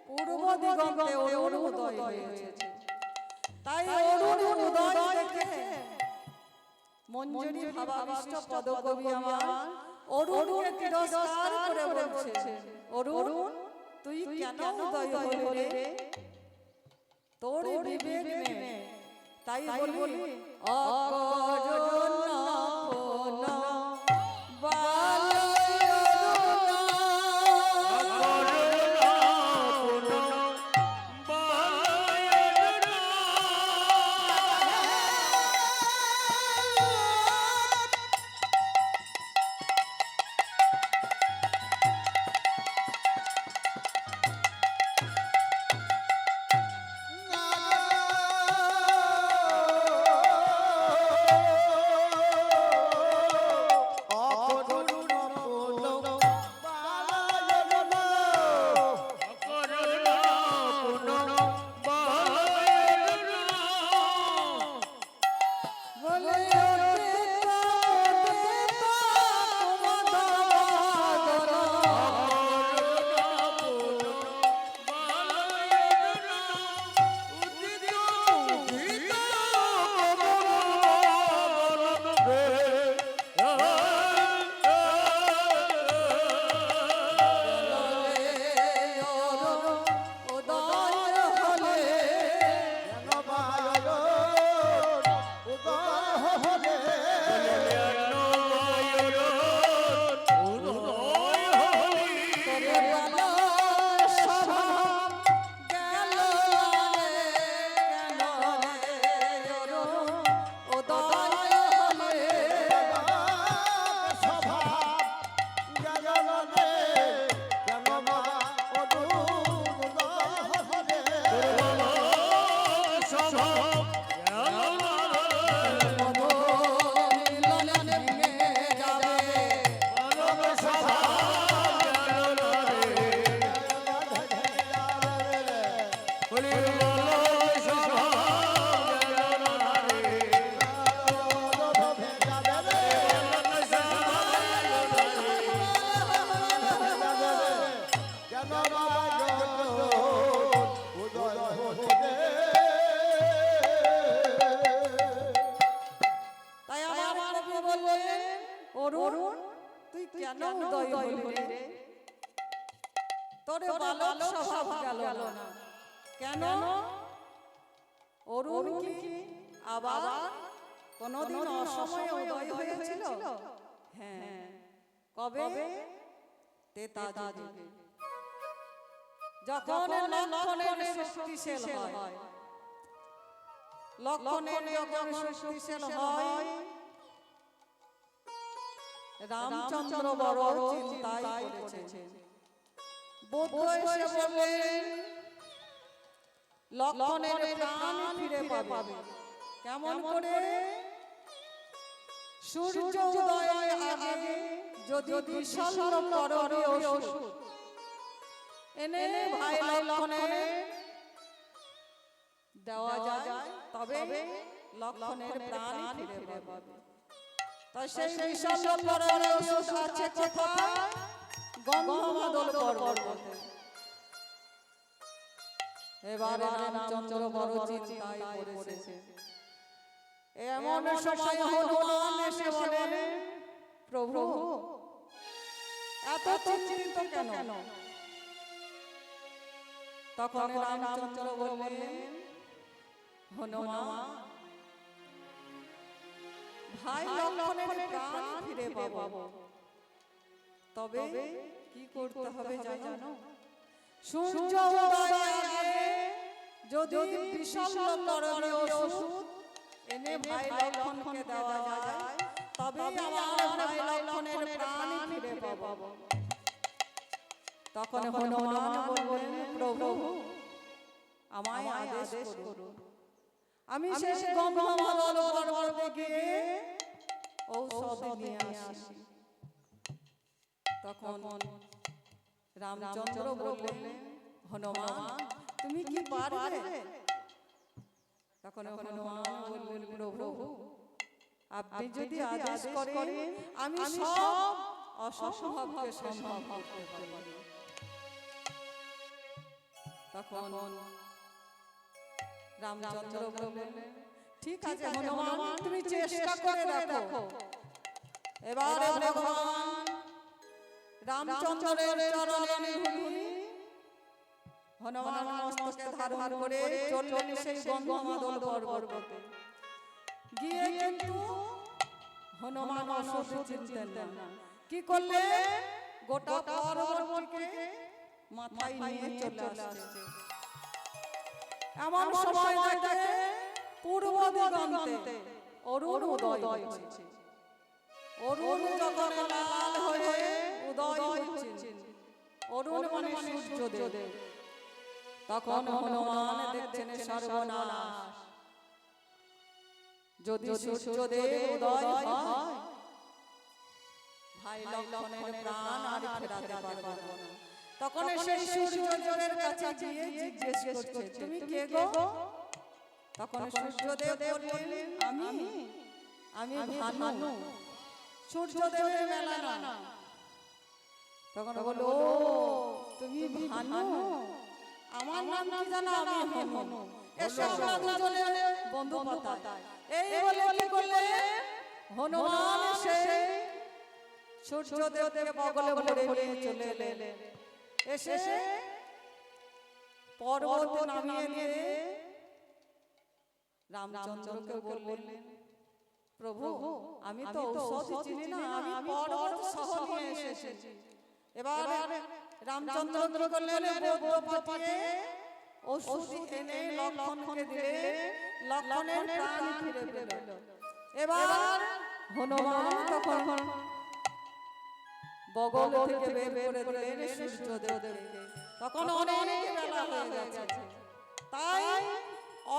পূর্ব দিগন্তে অরুণোদয় হয়েছে। তাই অরুণ উদয় দেখে মঞ্জুরি ভাবাবিষ্ট পদকবি আমার অরুণকে তিরস্কার করে বলছে, অরুণ তুই কেন উদয় হলি রে? তোর বিবেক নেই। তাই বলি অকরুণ পুন অরুণ তুই কেন উদয় হলি রে? তোর বালক স্বভাব গেল না কেন? অরুণ কি আবার কোনদিন অসময়ে উদয় হয়েছিল? হ্যাঁ, কবে? তেতা যুগে, যখন লক্ষণের শক্তিশাল হয়। লক্ষণের যখন শক্তিশাল হয়, রামচন্দ্র বড় চিন্তায় পড়েছেন। বুদ্ধ এসে বললেন লক্ষণের প্রাণ ফিরে পাবে। কেমন করে? সূর্য উদয়ের আগে যদি বিশাল করণীয় ওষুধ এনে ভাই লক্ষণের দেওয়া যায়, তবে লক্ষণের প্রাণ ফিরে পাবে। তাই সেই বিশাল করণীয় ওষুধ আছে কোথায়? গন্ধমাদল পর্বতে। এবারে রামচন্দ্র বড় চিন্তায় পড়েছে। এমন সময় হনুমান এসে বলে, প্রভু এত চিন্তিত কেন? তখন রামচন্দ্র বললেন, হনুমান ভাই লক্ষণের প্রাণ ফিরে পাবো, তবে কি করতে হবে জানো? সূর্য উদয়ের আগে যদি বিশাল করণীয় ওষুধ এনে ভাই লক্ষণকে দেওয়া যায়, তবে আমার ভাই লক্ষণের প্রাণ ফিরে পাবো। তখন হনুমান বললেন, প্রভু আমায় আদেশ করুন, আমি সেই গন্ধমাদল পর্বতে গিয়ে ঔষধ নিয়ে আসি। তখন রামচন্দ্র বললেন, হনুমান তুমি কি পারবে? তখন হনুমান বললেন, প্রভু আপনি যদি আদেশ করেন আমি সব অসম্ভবকে সম্ভব করতে পারি। তখন রামচন্দ্র বললেন ঠিক আছে হনুমান তুমি চেষ্টা করে দেখো। এবারে ভগবান রামচন্দ্রের চরণে ধুলি হনুমান মস্তকে ধারণ করে চললেন সেই গন্ধমাদল পর্বতে। গিয়ে কিন্তু হনুমান অসুর চিনতেন না, কি করলে গোটা পর্বতকে মাথায় নিয়ে চলে আসছে। এমন সময় দেখে পূর্ব দিগন্তে অরুণ উদয় হচ্ছে। অরুণ যখন লাল হয়ে উদয় হচ্ছে, অরুণ মানে সূর্যদেব, তখন হনুমান দেখছেন সর্বনাশ। যদি সূর্যদেব উদয় হয় ভাই লক্ষ্মণের প্রাণ আর ফেরাতে পারবো না। তখন সেই সূর্যদেবের কাছে গিয়ে জিজ্ঞেস করছে তুমি কে গো? তখন সূর্যদেব বললেন আমি ভানু। সূর্যদেবের বেলা না। তখন বলল ও তুমি ভানু, আমার নাম কি জানো? আমি হনু। এসো আমরা দুজনে বন্ধু পাতাই। এই বলে কি করলে হনুমান সেই সূর্যদেবকে বগলে ভরে নিয়ে চলে এলেন। এসে পর্বত নামিয়ে দিয়ে রামচন্দ্রকে বললেন প্রভু আমি তো ঔষধ চিনি না, আমি পর্বত সহ নিয়ে এসেছি। এবার রামচন্দ্র বললেন বৈদ্য পাঠিয়ে ওষুধ এনে লক্ষ্মণকে দিলে লক্ষ্মণের প্রাণ ফিরে পেল। এবার হনুমান তখন বগল থেকে বের করে দিলেন সূর্যদেবকে। তখন অনেক বেলা হয়ে গেছে, তাই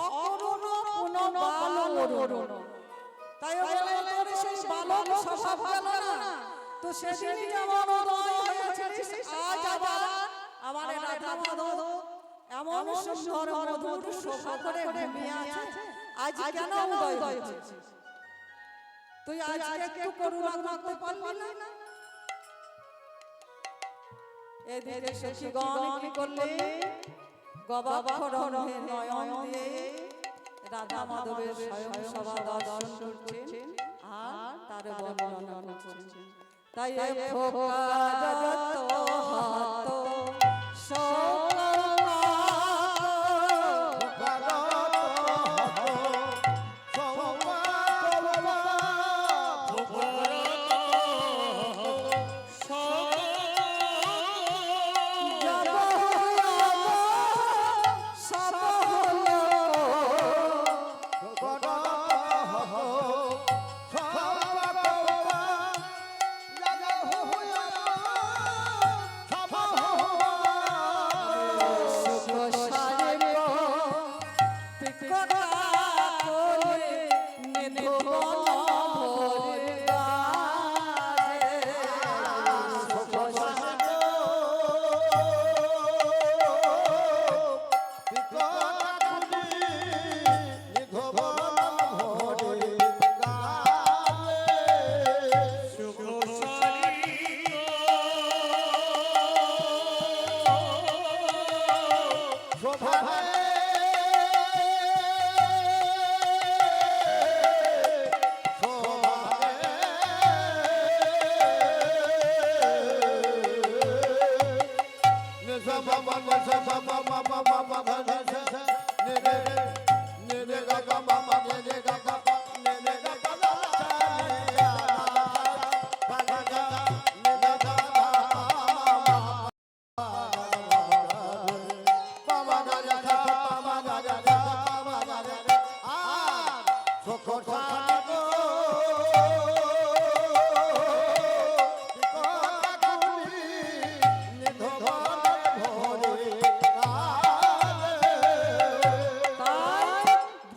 অকরুণ পুনঃ বাল অরুণ। তাই বলে তোর সেই বালক স্বভাব গেল না, তো সেদিনই যেমন উদয় হয়েছিস আজ আবার আমার রাধা মাধব এমন সুন্দর মধুর শোভা করে ঘুমিয়ে আছে, আজ কেন উদয় হয়েছিস? তুই আজকে একটু করুণা করতে পারলি না? এদিকে সখীগণ কি করলে গবাক্ষরণে নয়ন দিয়ে রাধা মাধবের স্বয়ং সভা দর্শন করছেন আর তার বর্ণনা করছেন। তাই খোকা জগত হাত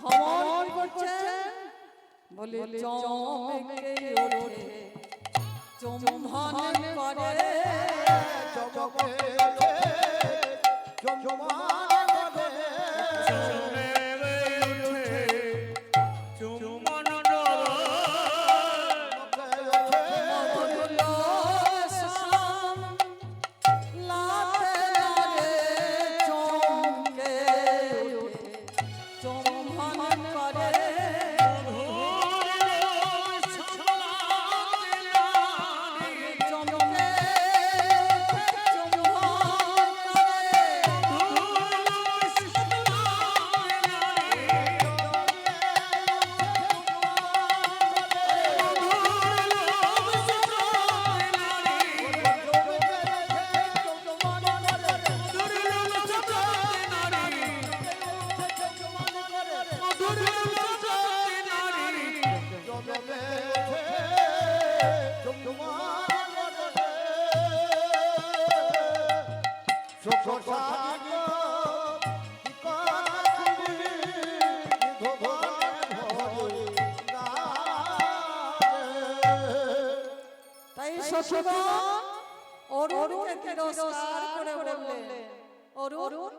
ভ্রমণ করছে চোখ সাগো কি কথা তুমি ভুবনে ভরে না তাই সখীগণ অরুণকে তিরস্কার করে বললেন, অরুণ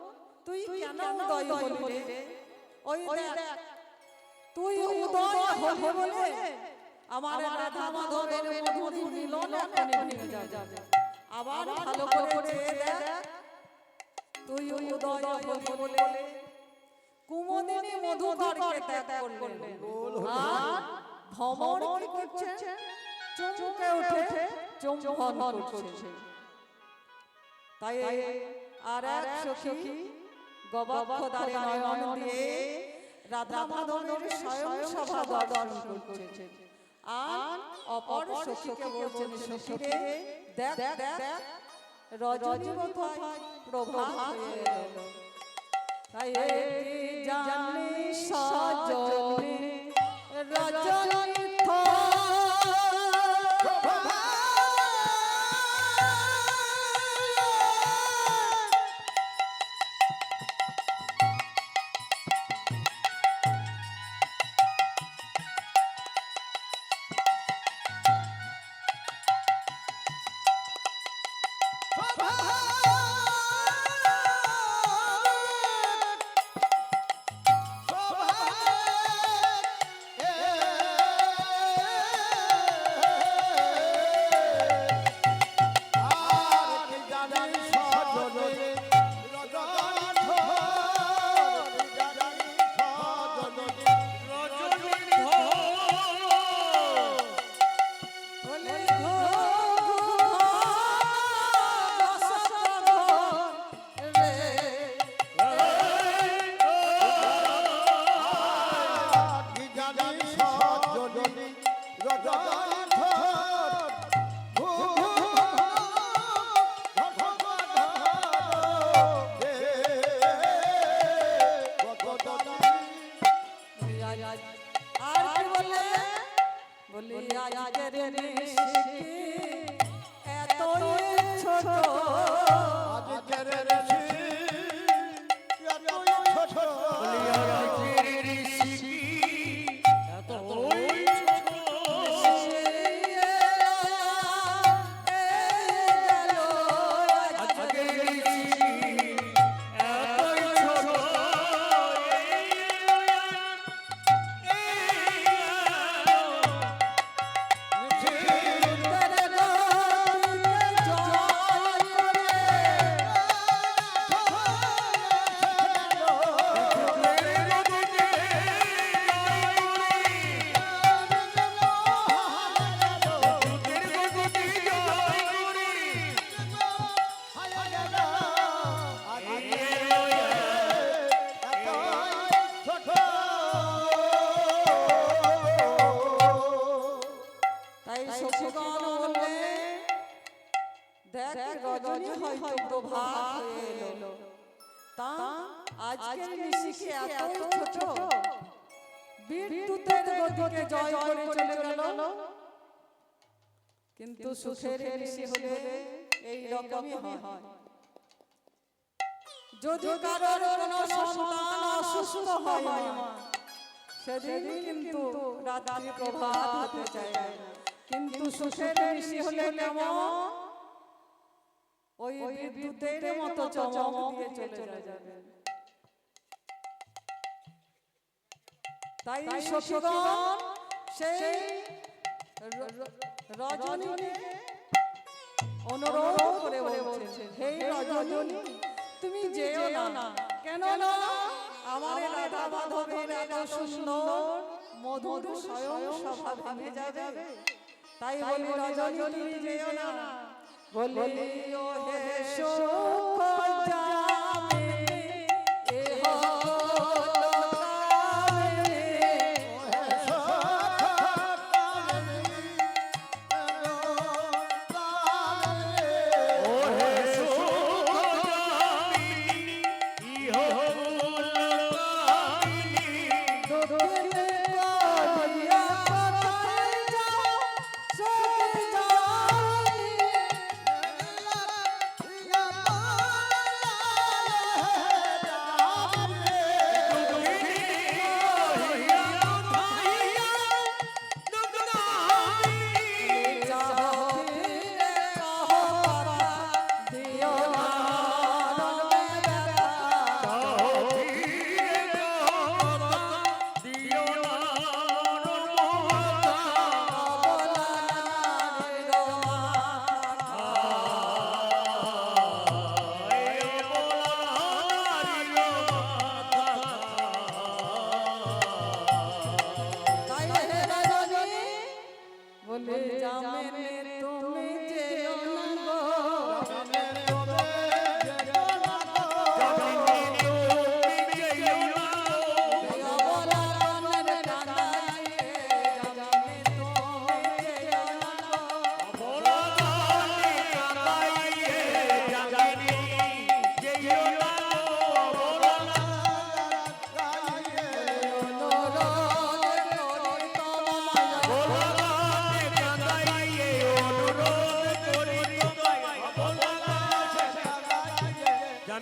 তুই কেন উদয় হলি রে? ওই দেখ তুই উদয় হলি বলে আমার রাধা মাধবের মধুর মিলন এখন ভেঙে যাবে। আবার ভালো করে দেখ তুই উদয় হলি বলে কুমুদিনী মধুকরকে ত্যাগ করলেন, আর ভ্রমর কি করছে? চমকে উঠে চুম্বন করছে। তাই আর এক সখী গবাক্ষ দ্বারে নয়ন দিয়ে রাধা মাধবের স্বয়ং সভা দর্শন করছে, আর অপর সখীকে বলছেন, সখীরে দেখ দেখ রজনী কোথায় প্রভাত হয়ে এলো। তাই জানি সজনে রজনী রজনী হয়তো প্রভাত হয়ে এলো। তা আজকের নিশিকে এত ছোট বিদ্যুতের গতিকে জয় করে চলে গেল। কিন্তু সুখের নিশি হলে এই রকমই হয়। যদি কারোর কোনো সন্তান অসুস্থ হয় মা, সেদিন কিন্তু রাত্রি প্রভাত হতে চায় না। কিন্তু সুখের নিশি হলে কেমন ওই বিদ্যুতের মতো চমক দিয়ে চলে যাবে। তাই সখীগণ সেই রজনীকে অনুরোধ করে বলছেন, হে রজনী তুমি যেও না। কেন না? আমার রাধা মাধবের এত সুন্দর মধুর স্বয়ং সভা ভেঙে যাবে। তাই বলি রজনী তুমি যেও না। বলি ও হে সুখ জামিনী এ হলো কামিনী, ও হে সুখ জামিনী ইহো কামিনী, দুঃখিনী করিয়া কোথায় যাও সুখ জামিনী।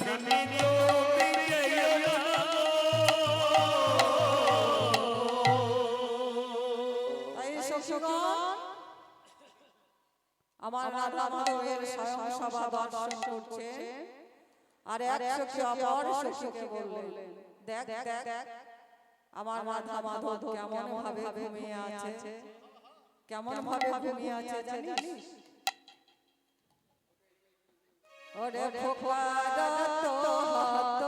রানী তুমি যেও না তাই সখীগণ আমার রাধা মাধবের স্বয়ং সভা দর্শন করছে আর এক সখী অপর সখীকে বললেন দেখ দেখ আমার রাধা মাধব কেমন ভাবে ঘুমিয়ে আছে কেমন ভাবে ঘুমিয়ে আছে জানিস ওরে খোকারত হত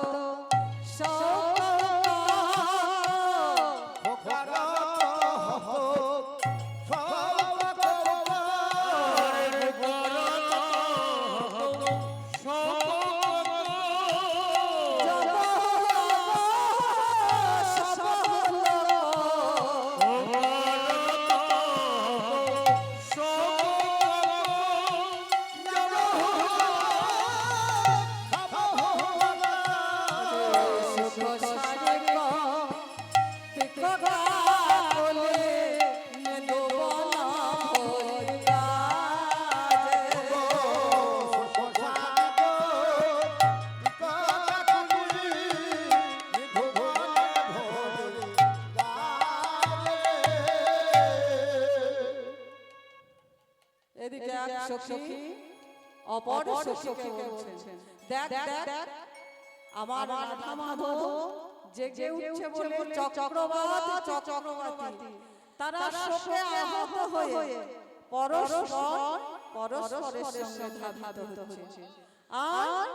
এদিকে এক সখী অপর সখীকে বলছেন দেখ দেখ আমার রাধা মাধব জেগে উঠছে বলে চক্রবর্তী তারা শোকে আহত হয়ে পরস্পরের সঙ্গে ধাবিত হচ্ছে আর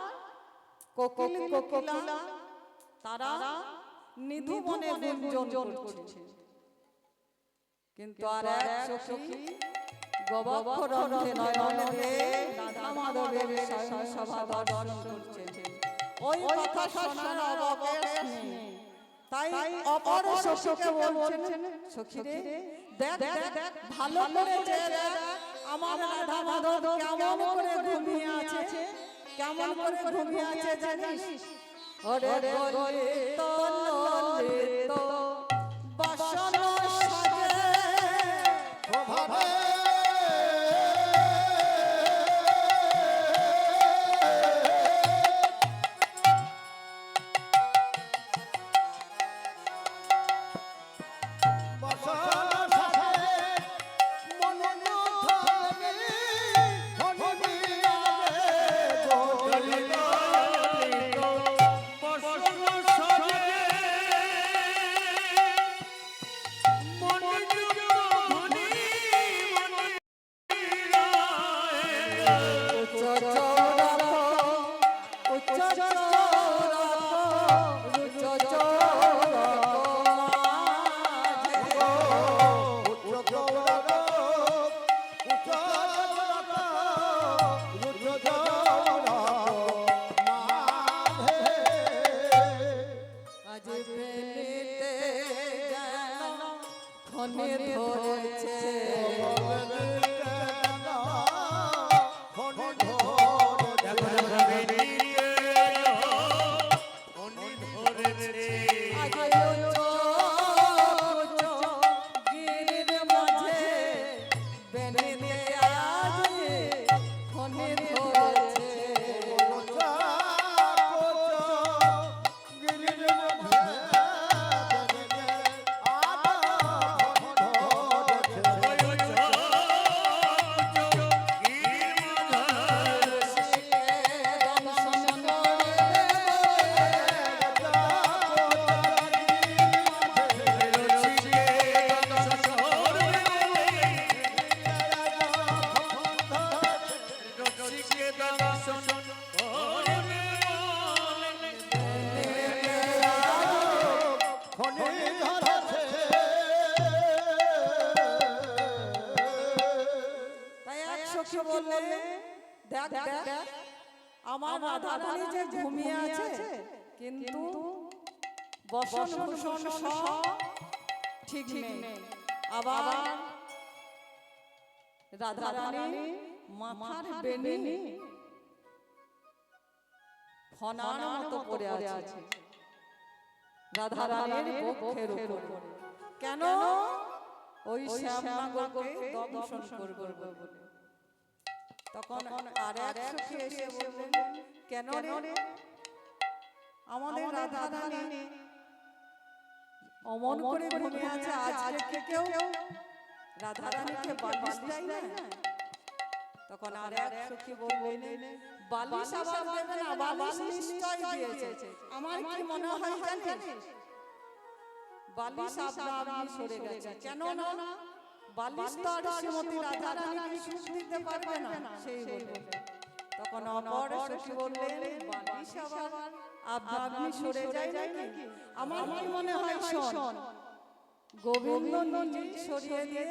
কোকিলা তারা নিধু মনে গুঞ্জন করছে কিন্তু আর এক সখী গবক্ষ রন্ধে নয়ন দিয়ে রাধা মাধবের স্বয়ং সভা দর্শন করছে ওই কথা শোনার অবকাশ নেই তাই অপর সখীকে বলছেন সখী রে দেখ দেখ ভালো করে দেখ আমার রাধা মাধব কেমন করে ঘুমিয়ে আছে কেমন করে ঘুমিয়ে আছে জানিস ওরে গলিত ললিত বাসন সাজে ভাবে আমার রাধা রানী যে ঘুমিয়ে আছে কিন্তু বসন ভূষণ সব ঠিক নেই আবার রাধা রানী মাথার বেনি ফনার মতো পড়ে আছে রাধা রানীর বক্ষের উপরে কেন ওই শ্যামনাগকে দংশন করবে বলে তখন আর এক সখী এসে বললেন কেন রে রাধা রানী অমন করে ঘুমিয়ে আছে, আজকে কেউ রাধা রানীকে বালিশ দেয় না। তখন আর এক সখী বললেন, বালিশ আবার দেবে না, বালিশ নিশ্চয় দিয়েছে। আমার কি মনে হয় জানিস, বালিশ আপনা সরে গেছে। কেন না, বালিশ তো আর শ্রীমতী রাধা রানীকে সুখ দিতে পারবে না, সেই বলে। তখন অপর সখী বললেন, বালিশ আবার আপনা সরে যায় নাকি? আমার কি মনে হয়, শোন, গোবিন্দ নিজে সরিয়ে দিয়ে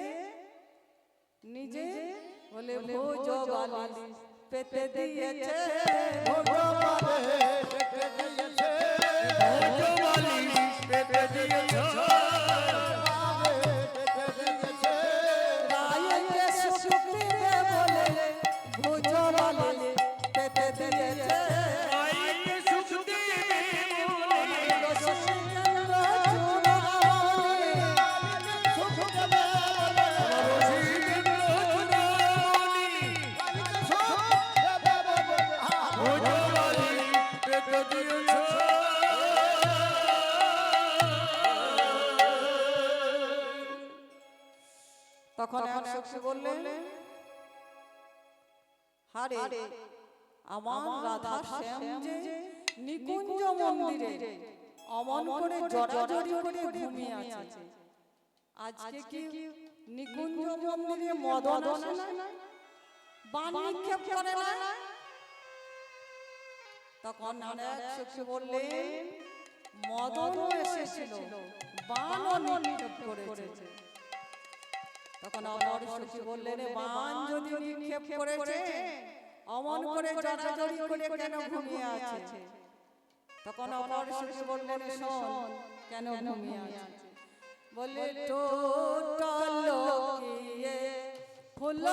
নিজে বলে ভোজ বালিশ পেতে দিয়েছে, রায়কে সুখ দিতে বলে ভোজ বালিশ পেতে দিয়েছে। তখন এক সখী বললেন, হারে আমার রাধা শ্যাম যে নিকুঞ্জ মন্দিরে অমন করে জড়াজড়ি করে ঘুমিয়ে আছে, আজকে কি নিকুঞ্জ মন্দিরে মদন আসে না, বাণ নিক্ষেপ করে না? তখন এক সখী বললেন, মদন এসেছিল, বাণও নিক্ষেপ করেছে। তখন অমর সখী বললেন, বাণ যদি নিক্ষেপ করেছে, অমন করে জড়াজড়ি করে কেন ঘুমিয়ে আছে? তখন অমর সখী বললেন, শোন কেন ঘুমিয়ে আছে। বললে, টোটল কিয়ে ফুল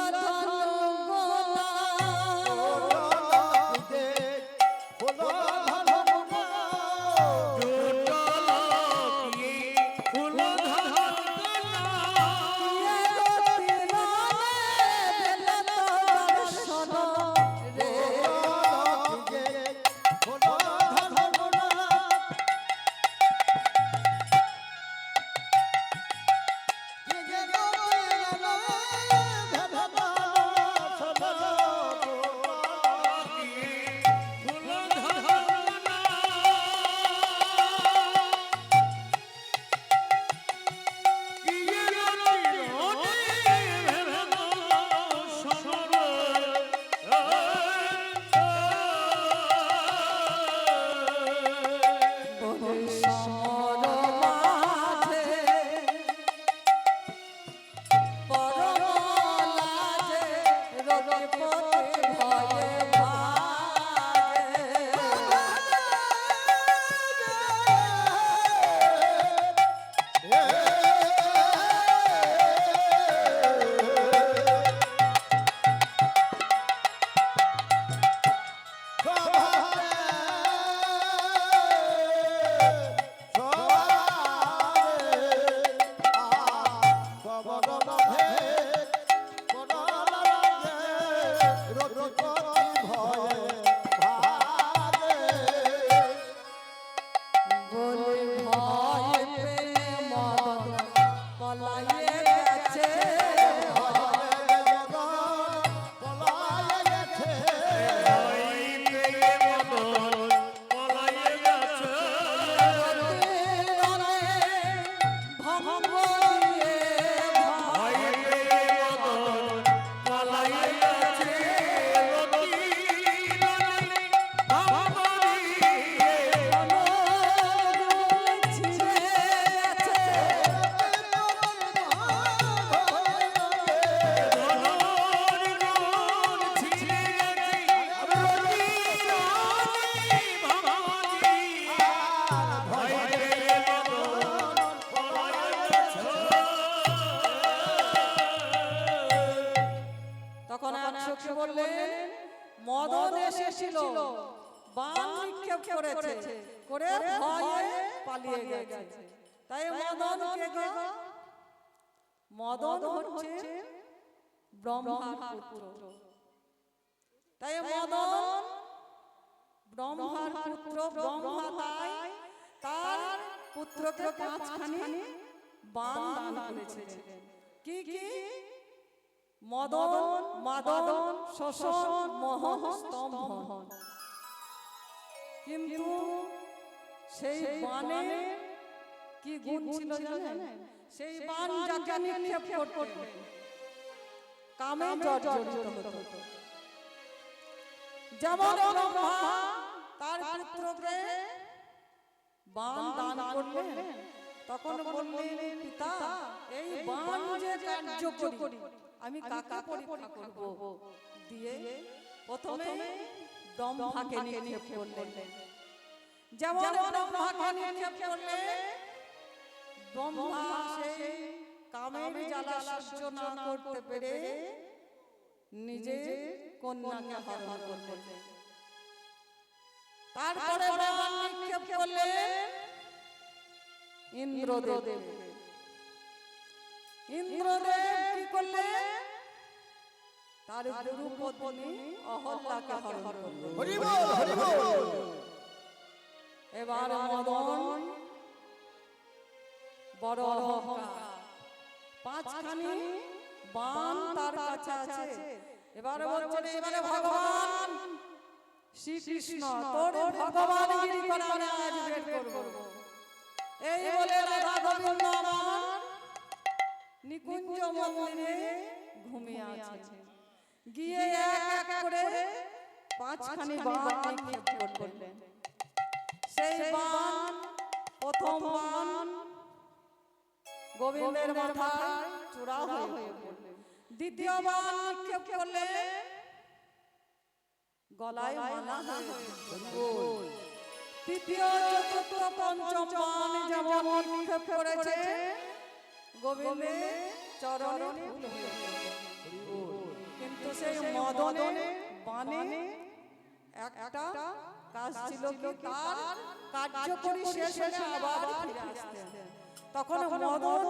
মদন এসেছিল, বাণ নিক্ষেপ করেছে, করে ভয়ে পালিয়ে গেছে। তাই মদন কে গো? মদন হচ্ছে ব্রহ্মার পুত্র। তাই মদন ব্রহ্মার পুত্র, ব্রহ্মা তাই পুত্রকে 5খানি বাণ দান করেছিলেন। কি কি? মদন, মাদন, শোষণ, মোহন, স্তম্ভন। কিন্তু সেই বাণে কি গুণ ছিল জানেন? সেই বাণ যাকে নিক্ষেপ করতেন কামে জর্জরিত হতো। যেমন ব্রহ্মা তার পুত্রকে বাণ দান করলেন, তখন বললেন, পিতা এই বাণ যে কার্যকরী আমি কাকে পরীক্ষা করব? দিয়ে প্রথমে ব্রহ্মাকে নিক্ষেপ করলেন। যেমন ব্রহ্মাকে নিক্ষেপ করলেন, ব্রহ্মা সেই কামের জ্বালা সহ্য না করতে পেরে নিজের কন্যাকে হরণ করলেন। তারপরে বাণ নিক্ষেপ করলেন ইন্দ্রদেব। ইন্দ্রদেব কি করলেন? তার গুরুপত্নী অহল্যাকে হরণ করলেন। হরি বল, হরি বল। এবার মদন বড় অহংকার, 5খানি বাণ তার কাছে আছে। এবারে বলছেন, এবারে ভগবান শ্রীকৃষ্ণ তোর ভগবানগিরি করে আমি আজ বের করব। এই বলে রাধা গোবিন্দ আমার নিকুঞ্জ মন্দিরে ঘুমিয়ে আছে। গিয়ে এক এক করে 5খানি বাণ নিক্ষেপ করলেন। সেই বাণ, প্রথম বাণ গোবিন্দের মাথায় চূড়া হয়ে পড়লেন। দ্বিতীয় বাণ নিক্ষেপ করলেন, গলায় মালা হয়ে গেল। তৃতীয়, চতুর্থ, পঞ্চম বাণ যেমন নিক্ষেপ করেছে গোবিন্দের চরণে ফুল হয়ে গেল। কিন্তু সেই মদনের বাণে একটা কাজ ছিল কি, তার কার্যকরী শেষ হলে আবার ফিরে আসতেন। তখন মদন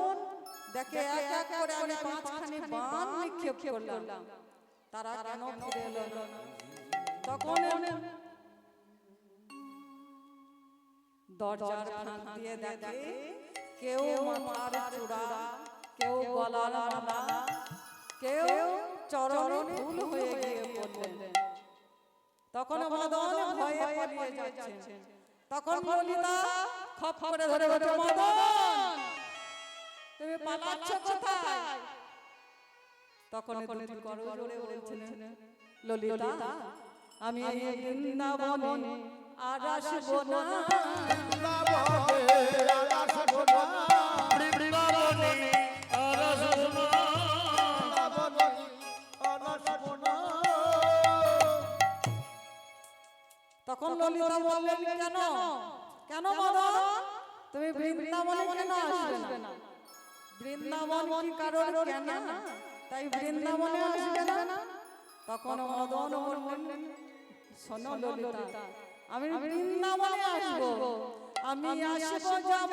দেখে এক এক করে আমি 5খানি বাণ নিক্ষেপ করলাম, তারা কেন ফিরে এলো না? তখন দরজার ফাঁক দিয়ে দেখে কেউ মাথার চূড়া, কেউ গলার মালা, কেউ চরণে ফুল হয়ে গিয়ে পড়লেন। তখন মদন ভয়ে পালিয়ে যাচ্ছেন। তখন ললিতা খপ করে ধরে বলছে, মদন তুমি পালাচ্ছ কোথায়? তখন দুটি করজোড়ে বলছেন, ললিতা আমি এই বৃন্দাবনে আর আসব না। তখন ললিতা বললেন, কেন কেন মদন তুমি বৃন্দাবনে কেন আসবে না? বৃন্দাবন কি কারোর কেন, তাই বৃন্দাবনে আসবে না? তখন মদন বললেন, শোনো ললিতা, আমি বৃন্দাবনে আসবো, আমি আসবো যাব